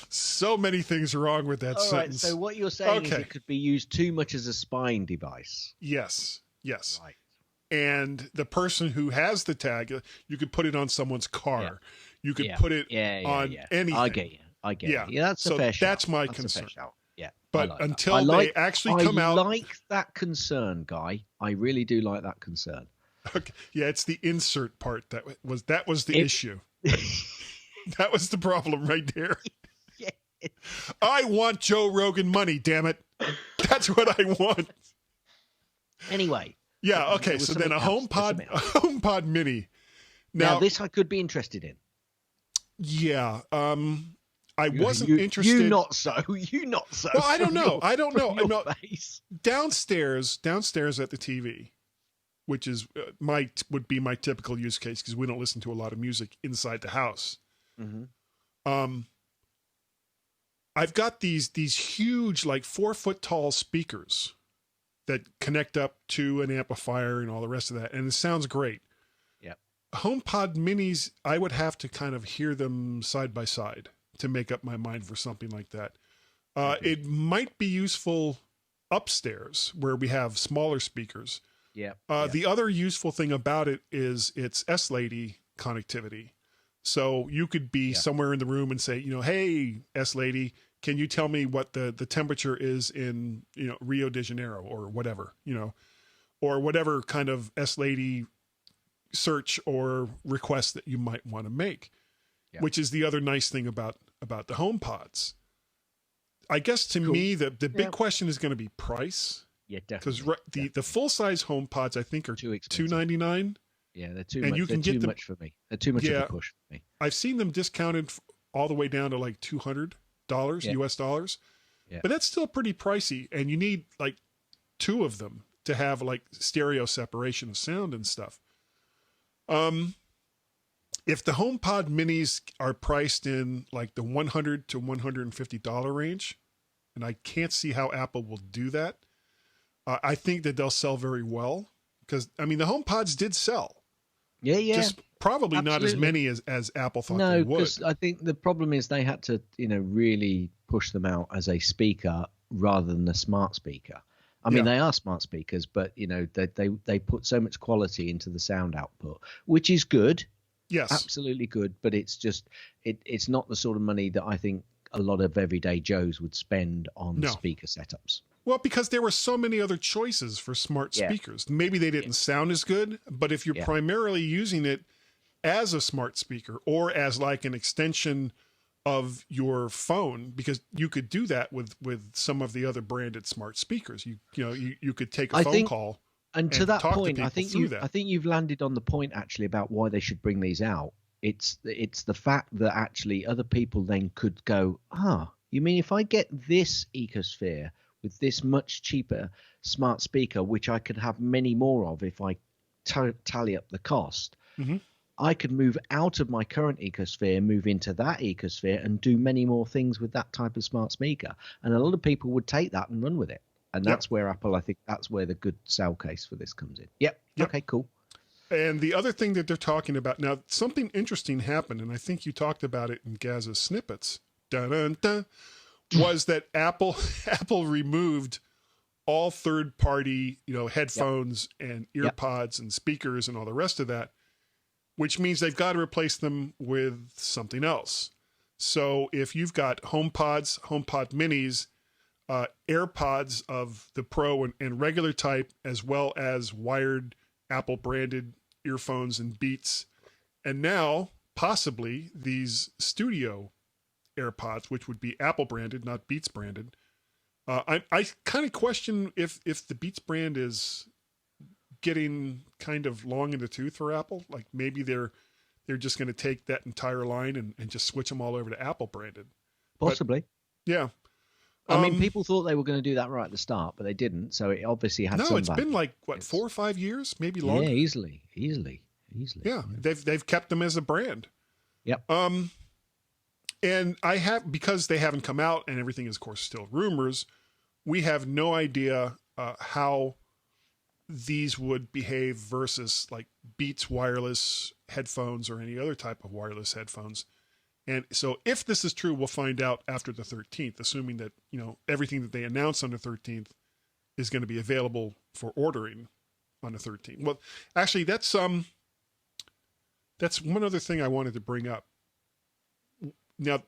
So many things wrong with that sentence. Right, so what you're saying is it could be used too much as a spying device. Yes. Right. And the person who has the tag, you could put it on someone's car. Yeah. You could put it on anything. I get you. Yeah, that's a fair shout. That's my concern. Yeah. But until they actually come out. I like that concern, Guy. I really do like that concern. Okay. Yeah, it's the insert part that was the issue. That was the problem right there. Yeah. I want Joe Rogan money, damn it. That's what I want. Anyway. Yeah, okay. So then a HomePod Mini. Now this I could be interested in. Yeah. I wasn't interested. You not so. Well, I don't know. Downstairs at the TV, which is would be my typical use case because we don't listen to a lot of music inside the house. Mm-hmm. I've got these huge, like 4-foot tall speakers that connect up to an amplifier and all the rest of that, and it sounds great. Yeah. HomePod Minis, I would have to kind of hear them side by side to make up my mind for something like that. It might be useful upstairs where we have smaller speakers. Yeah. The other useful thing about it is its S-Lady connectivity. So you could be somewhere in the room and say, hey, S-Lady, can you tell me what the temperature is in, Rio de Janeiro or whatever, or whatever kind of S-Lady search or request that you might want to make, which is the other nice thing about the HomePods. I guess to me, the big question is going to be price. Yeah, definitely. Because the full-size HomePods, I think, are $299. Yeah, they're too much. They're too much for me. They're too much of a push for me. I've seen them discounted all the way down to like $200 US dollars. Yeah. But that's still pretty pricey, and you need like 2 of them to have like stereo separation of sound and stuff. If the HomePod Minis are priced in like the $100 to $150 range, and I can't see how Apple will do that, I think that they'll sell very well because the HomePods did sell. Yeah. Just probably not as many as Apple thought they would. No, because I think the problem is they had to, really push them out as a speaker rather than a smart speaker. I mean, they are smart speakers, but they put so much quality into the sound output, which is good. Yes, absolutely good. But it's just it's not the sort of money that I think a lot of everyday Joes would spend on speaker setups. Well, because there were so many other choices for smart speakers. Maybe they didn't sound as good, but if you're primarily using it as a smart speaker or as like an extension of your phone, because you could do that with some of the other branded smart speakers. You could take a phone call. And to that point, I think you've landed on the point actually about why they should bring these out. It's the fact that actually other people then could go, you mean if I get this ecosphere with this much cheaper smart speaker, which I could have many more of if I tally up the cost, I could move out of my current ecosphere, move into that ecosphere, and do many more things with that type of smart speaker. And a lot of people would take that and run with it. And that's where Apple, I think that's where the good sell case for this comes in. Yep. Okay, cool. And the other thing that they're talking about now, something interesting happened, and I think you talked about it in Gaz's snippets. Dun, dun, dun. Was that Apple removed all third-party, headphones and earpods and speakers and all the rest of that, which means they've got to replace them with something else. So if you've got HomePods, HomePod Minis, AirPods of the Pro and regular type, as well as wired Apple-branded earphones and Beats, and now possibly these studio AirPods, which would be Apple branded, not Beats branded. I kind of question if the Beats brand is getting kind of long in the tooth for Apple. Like maybe they're just going to take that entire line and just switch them all over to Apple branded. Possibly. Yeah. I mean, people thought they were going to do that right at the start, but they didn't. So it obviously had some. No, it's been like, what, 4 or 5 years, maybe longer? Yeah, easily. Yeah, they've kept them as a brand. Yep. And because they haven't come out and everything is, of course, still rumors, we have no idea how these would behave versus like Beats wireless headphones or any other type of wireless headphones. And so if this is true, we'll find out after the 13th, assuming that, everything that they announce on the 13th is going to be available for ordering on the 13th. Well, actually, that's one other thing I wanted to bring up. Now,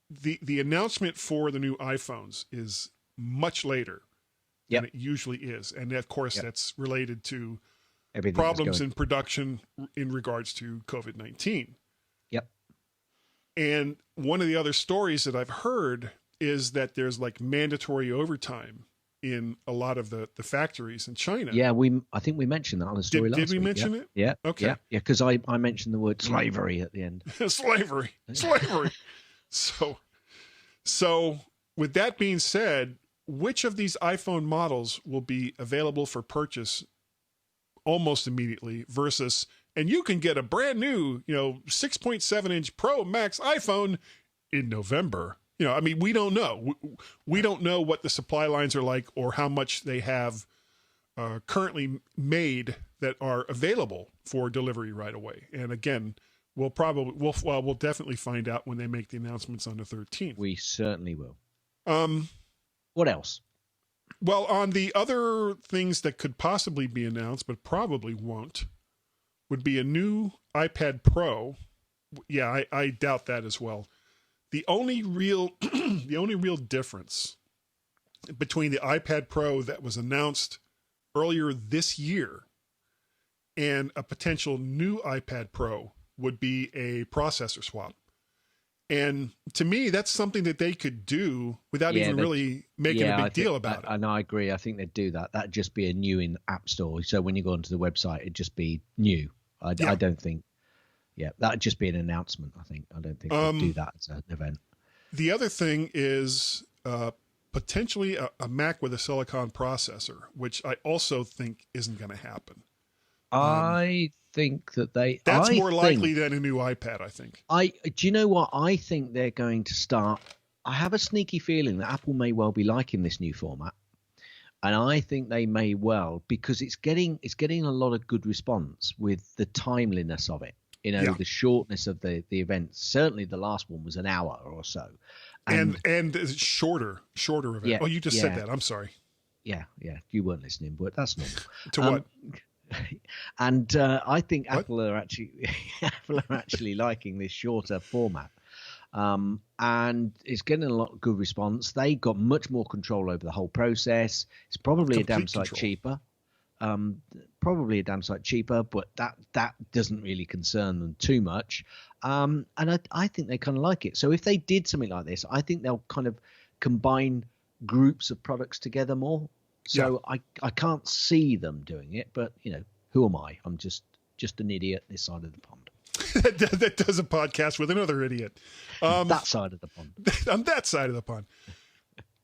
the announcement for the new iPhones is much later than it usually is. And of course, that's related to everything problems in production in regards to COVID-19. Yep. And one of the other stories that I've heard is that there's like mandatory overtime in a lot of the factories in China. Yeah, I think we mentioned that on the story last week. Did we mention it? Yeah. Okay. Yeah, because I mentioned the word slavery at the end. Slavery. So with that being said, which of these iPhone models will be available for purchase almost immediately versus, and you can get a brand new, 6.7-inch Pro Max iPhone in November. I mean, we don't know. We don't know what the supply lines are like or how much they have currently made that are available for delivery right away. And again, we'll definitely find out when they make the announcements on the 13th. We certainly will. What else? Well, on the other things that could possibly be announced, but probably won't, would be a new iPad Pro. Yeah, I doubt that as well. The only real difference between the iPad Pro that was announced earlier this year and a potential new iPad Pro would be a processor swap. And to me, that's something that they could do without even really making a big deal about it. And I agree. I think they'd do that. That'd just be a new in App Store. So when you go onto the website, it'd just be new. I don't think. Yeah, that'd just be an announcement. I don't think they'd do that as an event. The other thing is potentially a Mac with a Silicon processor, which I also think isn't going to happen. I think that's more likely than a new iPad. I think. Do you know what? I think they're going to start. I have a sneaky feeling that Apple may well be liking this new format, and I think they may well because it's getting a lot of good response with the timeliness of it. The shortness of the event. Certainly, the last one was an hour or so, and shorter event. Yeah, you just said that. I'm sorry. Yeah, you weren't listening, but that's normal. To what? And I think Apple are actually liking this shorter format, and it's getting a lot of good response. They got much more control over the whole process. It's probably a damn sight cheaper. But that doesn't really concern them too much. And I think they kind of like it. So if they did something like this, I think they'll kind of combine groups of products together more. So I can't see them doing it, but who am I? I'm just an idiot this side of the pond. that does a podcast with another idiot. That side of the pond. On that side of the pond.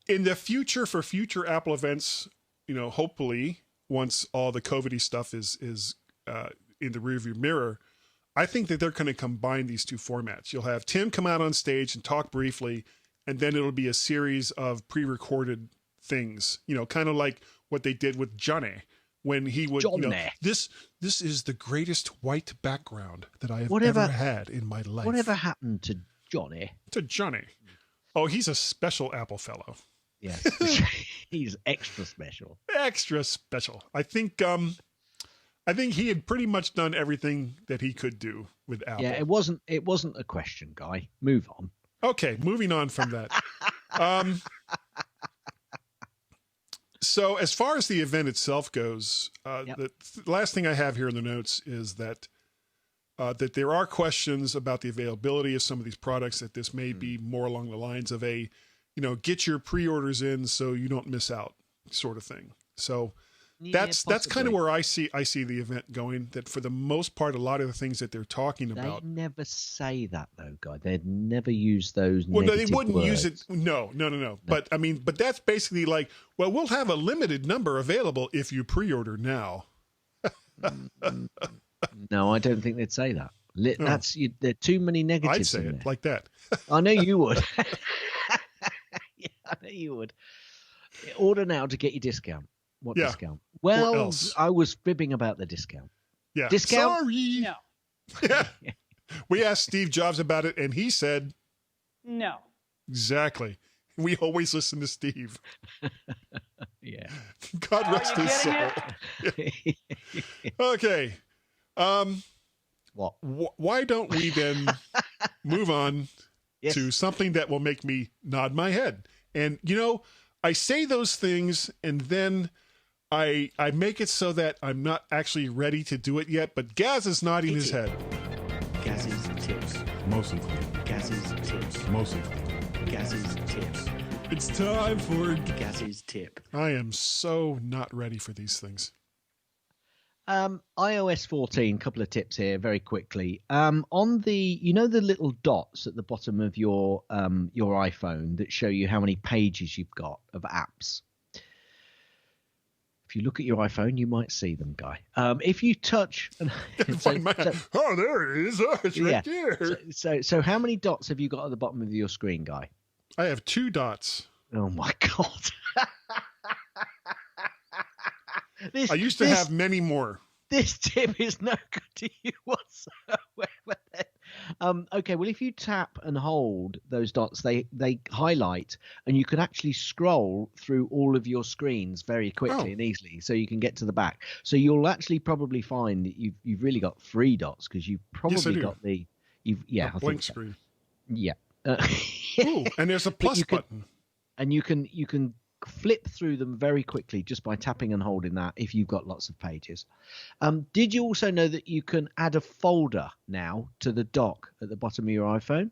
In the future, for future Apple events, hopefully once all the COVID-y stuff is in the rearview mirror, I think that they're going to combine these two formats. You'll have Tim come out on stage and talk briefly, and then it'll be a series of pre-recorded things, kind of like what they did with Johnny when he would, this is the greatest white background that I have ever had in my life. Whatever happened to Johnny? To Johnny. Oh, he's a special Apple fellow. Yeah, he's extra special. Extra special. I think he had pretty much done everything that he could do with Apple. Yeah, it wasn't a question, Guy. Move on. Okay, moving on from that. So as far as the event itself goes, the last thing I have here in the notes is that there are questions about the availability of some of these products, that this may be more along the lines of get your pre-orders in so you don't miss out sort of thing. So that's kind of where I see the event going. That for the most part, a lot of the things that they're talking about. They never say that though, Guy. They'd never use those. Well, no, they negative wouldn't words. use it. No. But I mean, but that's basically like, well, we'll have a limited number available if you pre-order now. No, I don't think they'd say that. That's there are too many negatives. I'd say it like that. I know you would. Yeah, I know you would. Order now to get your discount. What discount? Well, I was fibbing about the discount. Yeah. Discount? Sorry. No. Yeah. We asked Steve Jobs about it, and he said, No. Exactly. We always listen to Steve. Yeah. God rest his soul. Yeah. Okay. What? Why don't we then move on to something that will make me nod my head? And, I say those things, and then I make it so that I'm not actually ready to do it yet, but Gaz is nodding his head. Gaz's tips. Mostly. Gaz's tips. Mostly. Gaz's tips. It's time for Gaz's tip. I am so not ready for these things. iOS 14, couple of tips here very quickly. On the, the little dots at the bottom of your iPhone that show you how many pages you've got of apps. If you look at your iPhone, you might see them, Guy. If you touch, there it is. Oh, it's right there. So how many dots have you got at the bottom of your screen, Guy? I have 2 dots. Oh my God. I used to have many more. This tip is no good to you whatsoever. Okay, well, if you tap and hold those dots, they highlight, and you can actually scroll through all of your screens very quickly and easily, so you can get to the back. So you'll actually probably find that you've really got 3 dots because you've probably got the blank screen. Yeah. Ooh, and there's a plus button. And you can flip through them very quickly just by tapping and holding that if you've got lots of pages. Did you also know that you can add a folder now to the dock at the bottom of your iPhone?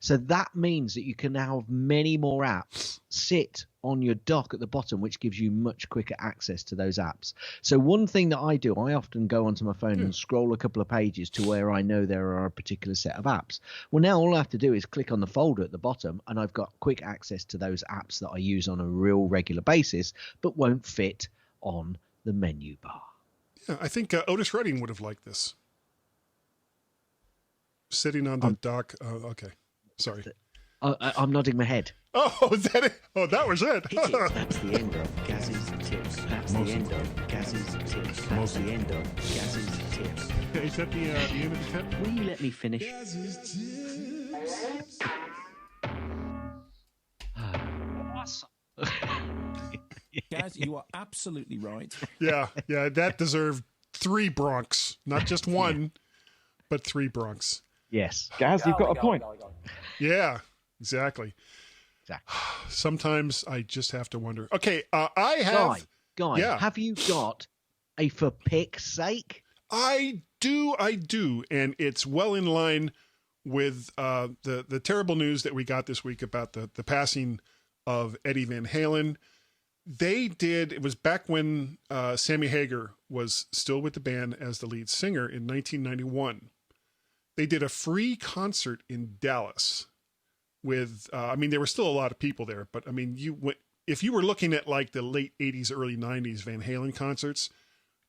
So that means that you can now have many more apps sit on your dock at the bottom, which gives you much quicker access to those apps. So one thing that I do, I often go onto my phone and scroll a couple of pages to where I know there are a particular set of apps. Well, now all I have to do is click on the folder at the bottom, and I've got quick access to those apps that I use on a real regular basis, but won't fit on the menu bar. Yeah, I think Otis Redding would have liked this. Sitting on the dock. Okay. Sorry. I'm nodding my head. Oh, is that it? Oh, that was it. That's the end of Gaz's tips. That's the end of Gaz's tips. That's the end of Gaz's tips. Is that the end of the tip? Will you let me finish? Awesome. Gaz, you are absolutely right. Yeah, that deserved 3 Bronx. Not just one, but 3 Bronx. Yes. Gaz, you've got a point. Yeah, exactly. Sometimes I just have to wonder. Okay, I have... Guy, have you got a for pick's sake? I do, and it's well in line with the terrible news that we got this week about the passing of Eddie Van Halen. It was back when Sammy Hagar was still with the band as the lead singer in 1991. They did a free concert in Dallas with, there were still a lot of people there, but if you were looking at like the late 80s, early 90s Van Halen concerts,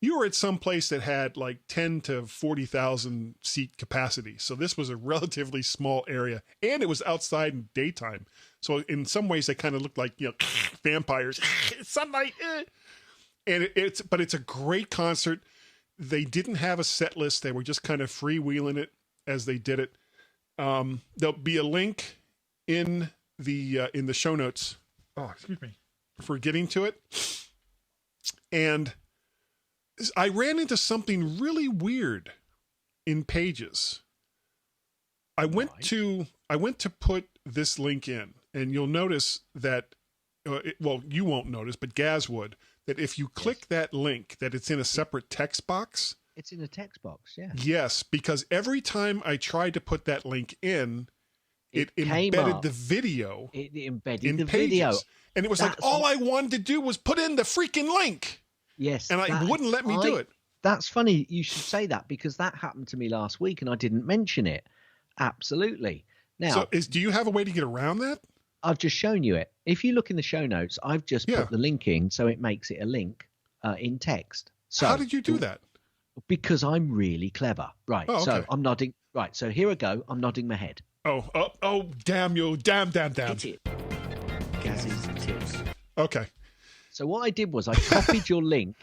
you were at some place that had like 10 to 40,000 seat capacity. So this was a relatively small area, and it was outside in daytime. So in some ways they kind of looked like, vampires, sunlight. And it's a great concert. They didn't have a set list. They were just kind of freewheeling it as they did it. There'll be a link in the show notes. Oh, excuse me, for getting to it. And I ran into something really weird in Pages. I went to put this link in, and you'll notice that, you won't notice, but Gaz would, that if you click that link, that it's in a separate text box. It's in a text box, yeah. Yes, because every time I tried to put that link in, it embedded the video. It embedded in the Pages. video. And it was like, all I wanted to do was put in the freaking link. Yes. and I wouldn't let me do it. That's funny. You should say that because that happened to me last week and I didn't mention it. Absolutely. Now, do you have a way to get around that? I've just shown you it. If you look in the show notes, I've just put the link in so it makes it a link in text. So how did you do that? Because I'm really clever. Right. Oh, okay. So I'm nodding. Right. So here I go. I'm nodding my head. Oh, damn you. Damn. Hit it. Gaz's tips. Okay. So what I did was I copied your link.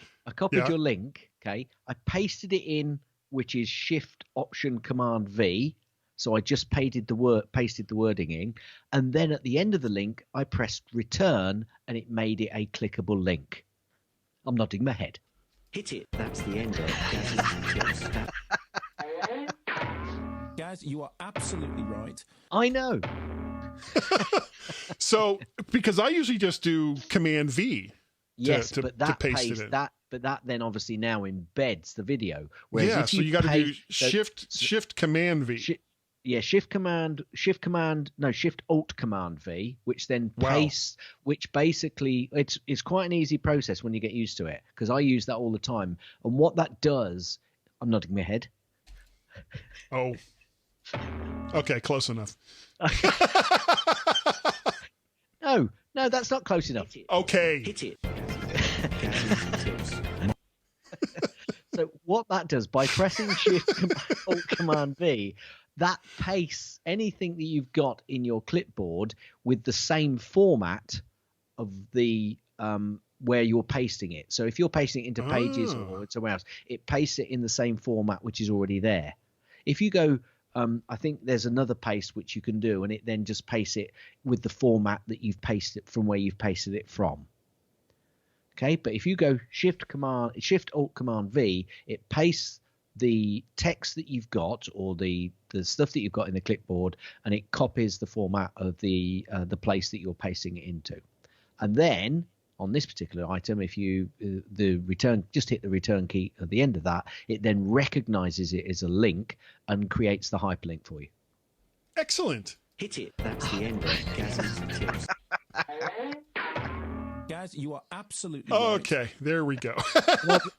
Your link. Okay. I pasted it in, which is Shift Option Command V. So I just pasted the wording in, and then at the end of the link, I pressed return, and it made it a clickable link. I'm nodding my head. Hit it. That's the end of Gaz's tips. Gaz, you are absolutely right. I know. So, because I usually just do Command V. To paste it in. But that then obviously now embeds the video. Whereas if so you got to do Shift Command V. Shift Alt Command V, which then pastes, which basically it's quite an easy process when you get used to it, because I use that all the time. And what that does, I'm nodding my head. Oh, okay, close enough. No, that's not close enough. Okay. Hit it. So what that does, by pressing Shift Alt Command V, that pastes anything that you've got in your clipboard with the same format of the where you're pasting it. So if you're pasting it into Pages or somewhere else, it pastes it in the same format which is already there. If you go, I think there's another paste which you can do, and it then just pastes it with the format that you've pasted from where you've pasted it from. Okay, but if you go Shift Alt Command V, it pastes the text that you've got, or the stuff that you've got in the clipboard, and it copies the format of the place that you're pasting it into. And then on this particular item, if you just hit the return key at the end of that, it then recognizes it as a link and creates the hyperlink for you. Excellent. Hit it. That's the end of Gaz's tips. Gaz, you are absolutely right. Okay, there we go.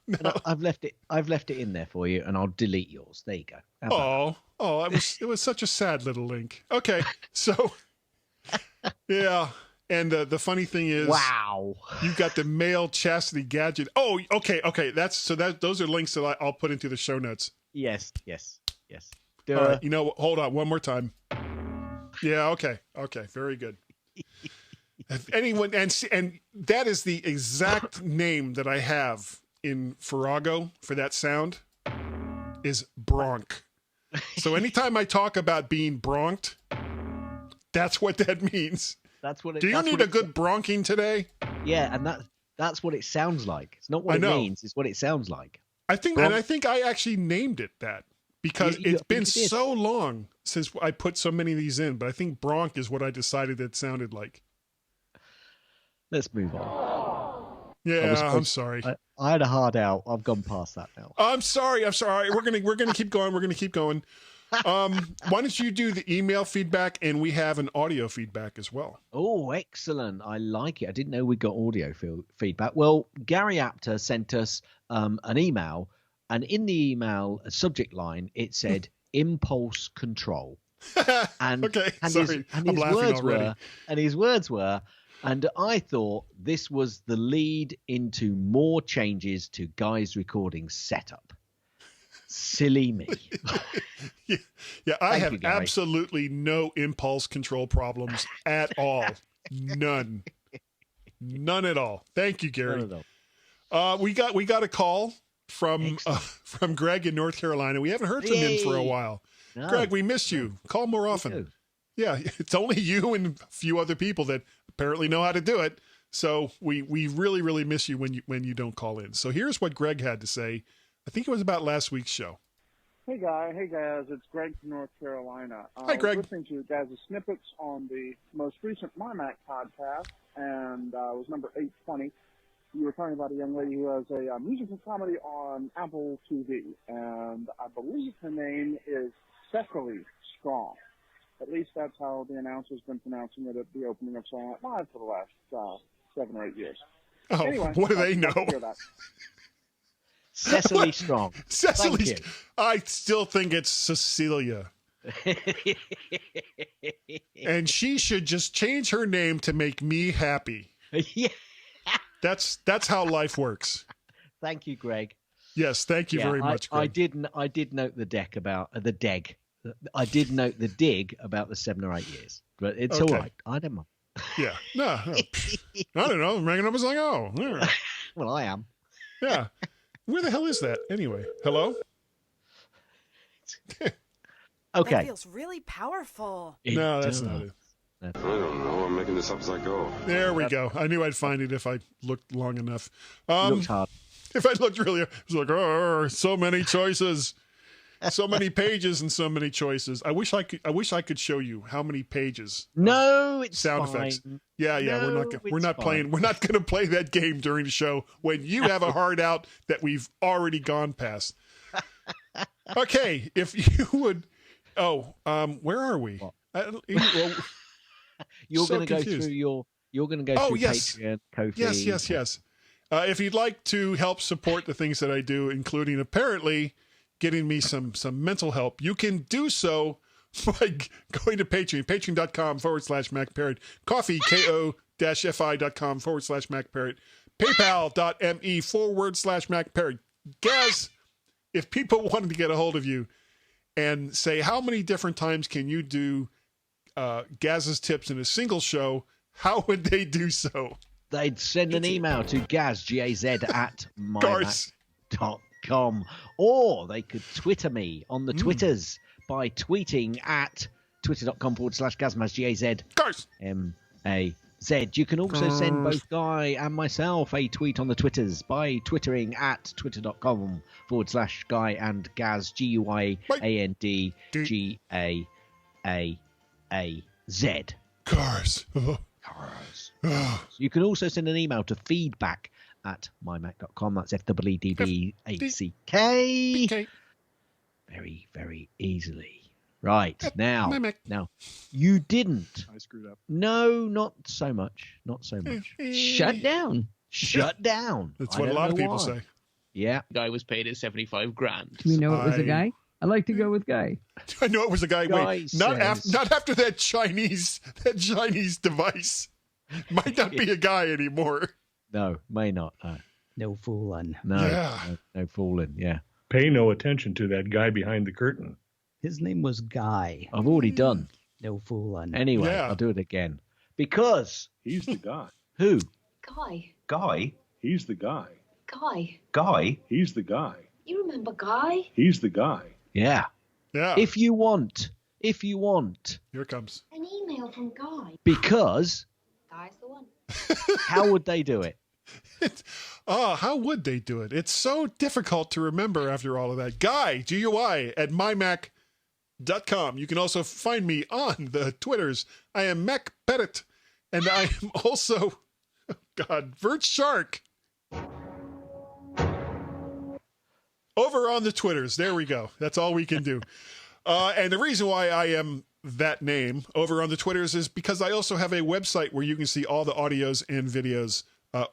No. I've left it in there for you, and I'll delete yours. There you go. It was such a sad little link. Okay, so yeah, and the funny thing is, wow, you got the male chastity gadget. Oh, okay. Those are links that I'll put into the show notes. Yes. All right, hold on one more time. Yeah, okay, very good. If anyone and that is the exact name that I have in Farrago for that sound is bronc. So anytime I talk about being bronked, that's what that means. That's what it. Do you need a good bronking today? Yeah, and that's what it sounds like. It's not what it means. It's what it sounds like. I think I actually named it that because it's been so long since I put so many of these in. But I think bronc is what I decided it sounded like. Let's move on. Yeah, I'm sorry. I had a hard out. I've gone past that now. I'm sorry. We're gonna keep going. Why don't you do the email feedback, and we have an audio feedback as well. Oh, excellent. I like it. I didn't know we got audio feedback. Well, Gary Apter sent us an email, and in the email subject line, it said impulse control. And, okay, and sorry. I'm laughing already. His words were, and I thought this was the lead into more changes to Guy's recording setup. Silly me. Yeah, I have absolutely no impulse control problems at all. None at all. Thank you, Gary. We got a call from Greg in North Carolina. We haven't heard from him for a while. No. Greg, we missed you. Call more often. Yeah, it's only you and a few other people that apparently know how to do it. So we really, really miss you when you don't call in. So here's what Greg had to say. I think it was about last week's show. Hey guys, it's Greg from North Carolina. Hi, Greg. I was listening to your guys' snippets on the most recent MyMac podcast, and it was number 820. You were talking about a young lady who has a musical comedy on Apple TV, and I believe her name is Cecily Strong. At least that's how the announcer's been pronouncing it at the opening of Saturday Night Live for the last 7 or 8 years. Oh, Anyway, what do they I'd like to know? hear that. Cecily Strong. Cecily, Thank I still think it's Cecilia. you. And she should just change her name to make me happy. Yeah. That's how life works. Thank you, Greg. Yes, thank you very much, Greg. I did note the deck about the deg. I did note the dig about the 7 or 8 years, but it's Okay. all right. I don't mind. Yeah. No. I don't know. I'm making up as I go. Yeah. Well, I am. Yeah. Where the hell is that anyway? Hello? That Okay. feels really powerful. No, that's does. not it. I don't know. I'm making this up as I go. There we go. I knew I'd find it if I looked long enough. Looks hard. If I looked really, it was like, oh, so many choices, so many pages, and so many choices. I wish I could show you how many pages. No, it's Sound fine. effects. Yeah, No, we're not it's playing. fine. We're not going to play that game during the show when you have a hard out that we've already gone past. Okay, if you would. Oh, where are we? What? You're So going to go confused. through your. You're going to go Oh, through yes. Patreon, Ko-fi. Yes. If you'd like to help support the things that I do, including apparently getting me some mental help, you can do so by going to Patreon, patreon.com/MacParrot, coffee, ko-fi.com/MacParrot, paypal.me/MacParrot. Gaz, if people wanted to get a hold of you and say, how many different times can you do Gaz's tips in a single show, how would they do so? They'd send an email to Gaz, G-A-Z, at Course. mymac.com. Or they could Twitter me on the Twitters by tweeting at twitter.com/Gazmaz, G-A-Z, Course. M-A-Z. You can also send both Guy and myself a tweet on the Twitters by twittering at twitter.com/Guy and Gaz, G-U-I-A-N-D-G-A-A-Z. Cars. You can also send an email to feedback at mymac.com. That's FWDB8CK. Okay. Very, very easily. Right. Now, MyMac. you didn't. I screwed up. No, not so much. Not so much. Shut down. Shut down. That's I what a don't lot of know people why. say. Yeah. Guy was paid his 75 grand. Do we know it was a I- guy? I like to go with guy. I know it was a guy. Guy Wait, not says- after that Chinese device. Might not be a guy anymore. No, may not. No fooling. No, Yeah. no fooling. Yeah. Pay no attention to that guy behind the curtain. His name was Guy. I've already done. No fooling. Anyway, Yeah. I'll do it again. Because He's the guy. who? Guy. Guy? He's the guy. Guy. Guy? He's the guy. You remember Guy? He's the guy. Yeah. Yeah. If you want. Here it comes. An email from Guy. Because Guy's the one. how would they do it? How would they do it? It's so difficult to remember after all of that. Guy, G-U-I, at mymac.com. You can also find me on the Twitters. I am Macparrot, and I am also, oh God, Vert Shark. Over on the Twitters. There we go. That's all we can do. And the reason why I am that name over on the Twitters is because I also have a website where you can see all the audios and videos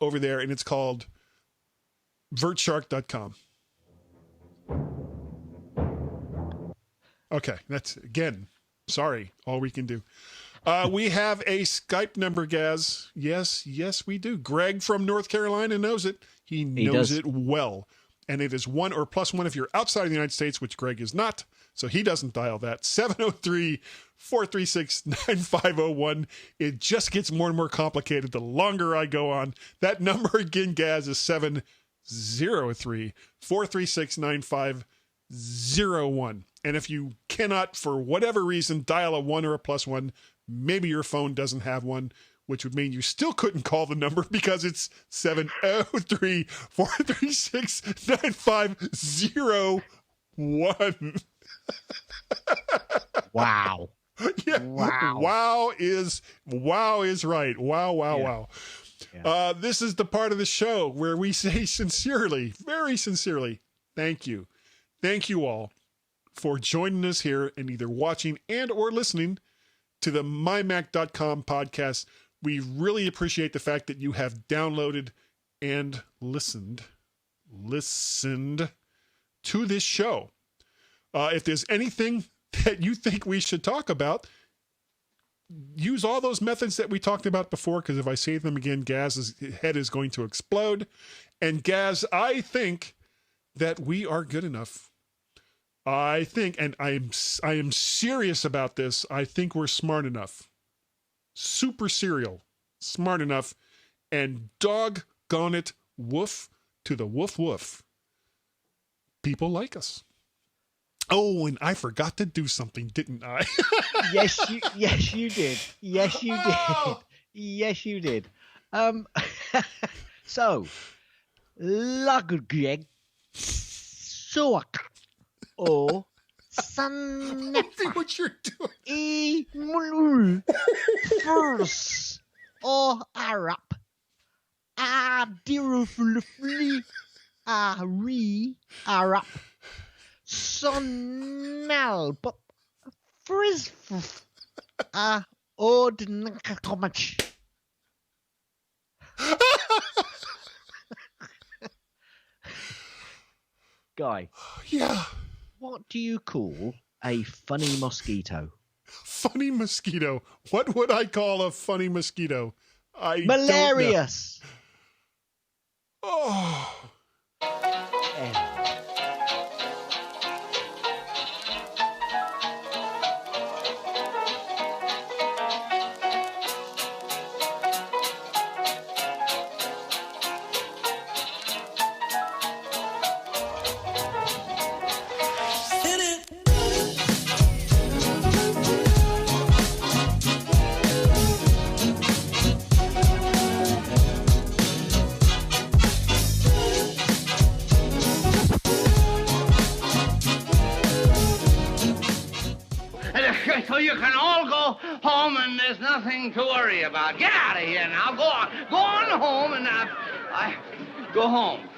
over there, and it's called vertshark.com. Okay, that's, again, sorry, all we can do. We have a Skype number, Gaz. Yes, we do. Greg from North Carolina knows it. He knows it well. And it is 1 or +1 if you're outside of the United States, which Greg is not. So he doesn't dial that. 703-436-9501. It just gets more and more complicated the longer I go on. That number again, Gaz, is 703-436-9501. And if you cannot, for whatever reason, dial a 1 or a +1, maybe your phone doesn't have one, which would mean you still couldn't call the number because it's 703-436-9501. Wow. Yeah. Wow. Wow is right. Wow. Yeah. This is the part of the show where we say sincerely, very sincerely, thank you. Thank you all for joining us here and either watching and or listening to the mymac.com podcast. We really appreciate the fact that you have downloaded and listened to this show. If there's anything that you think we should talk about, use all those methods that we talked about before, because if I say them again, Gaz's head is going to explode. And Gaz, I think that we are good enough. I think, and I am serious about this, I think we're smart enough. Super serial. Smart enough. And doggone it, woof to the woof woof. People like us. Oh, and I forgot to do something, didn't I? Yes, you did. Yes, you did. Yes, you did. So, Laggreg, Soak, O, San. I think what you're doing. E, Mulul, First, O, Arab, A, Diruflufli, A, Re, Arab. Sonal, but frizz, ordinary. Guy. Yeah. What do you call a funny mosquito? Funny mosquito. What would I call a funny mosquito? Malarious. Oh. So you can all go home and there's nothing to worry about. Get out of here now. Go on. Go on home and go home.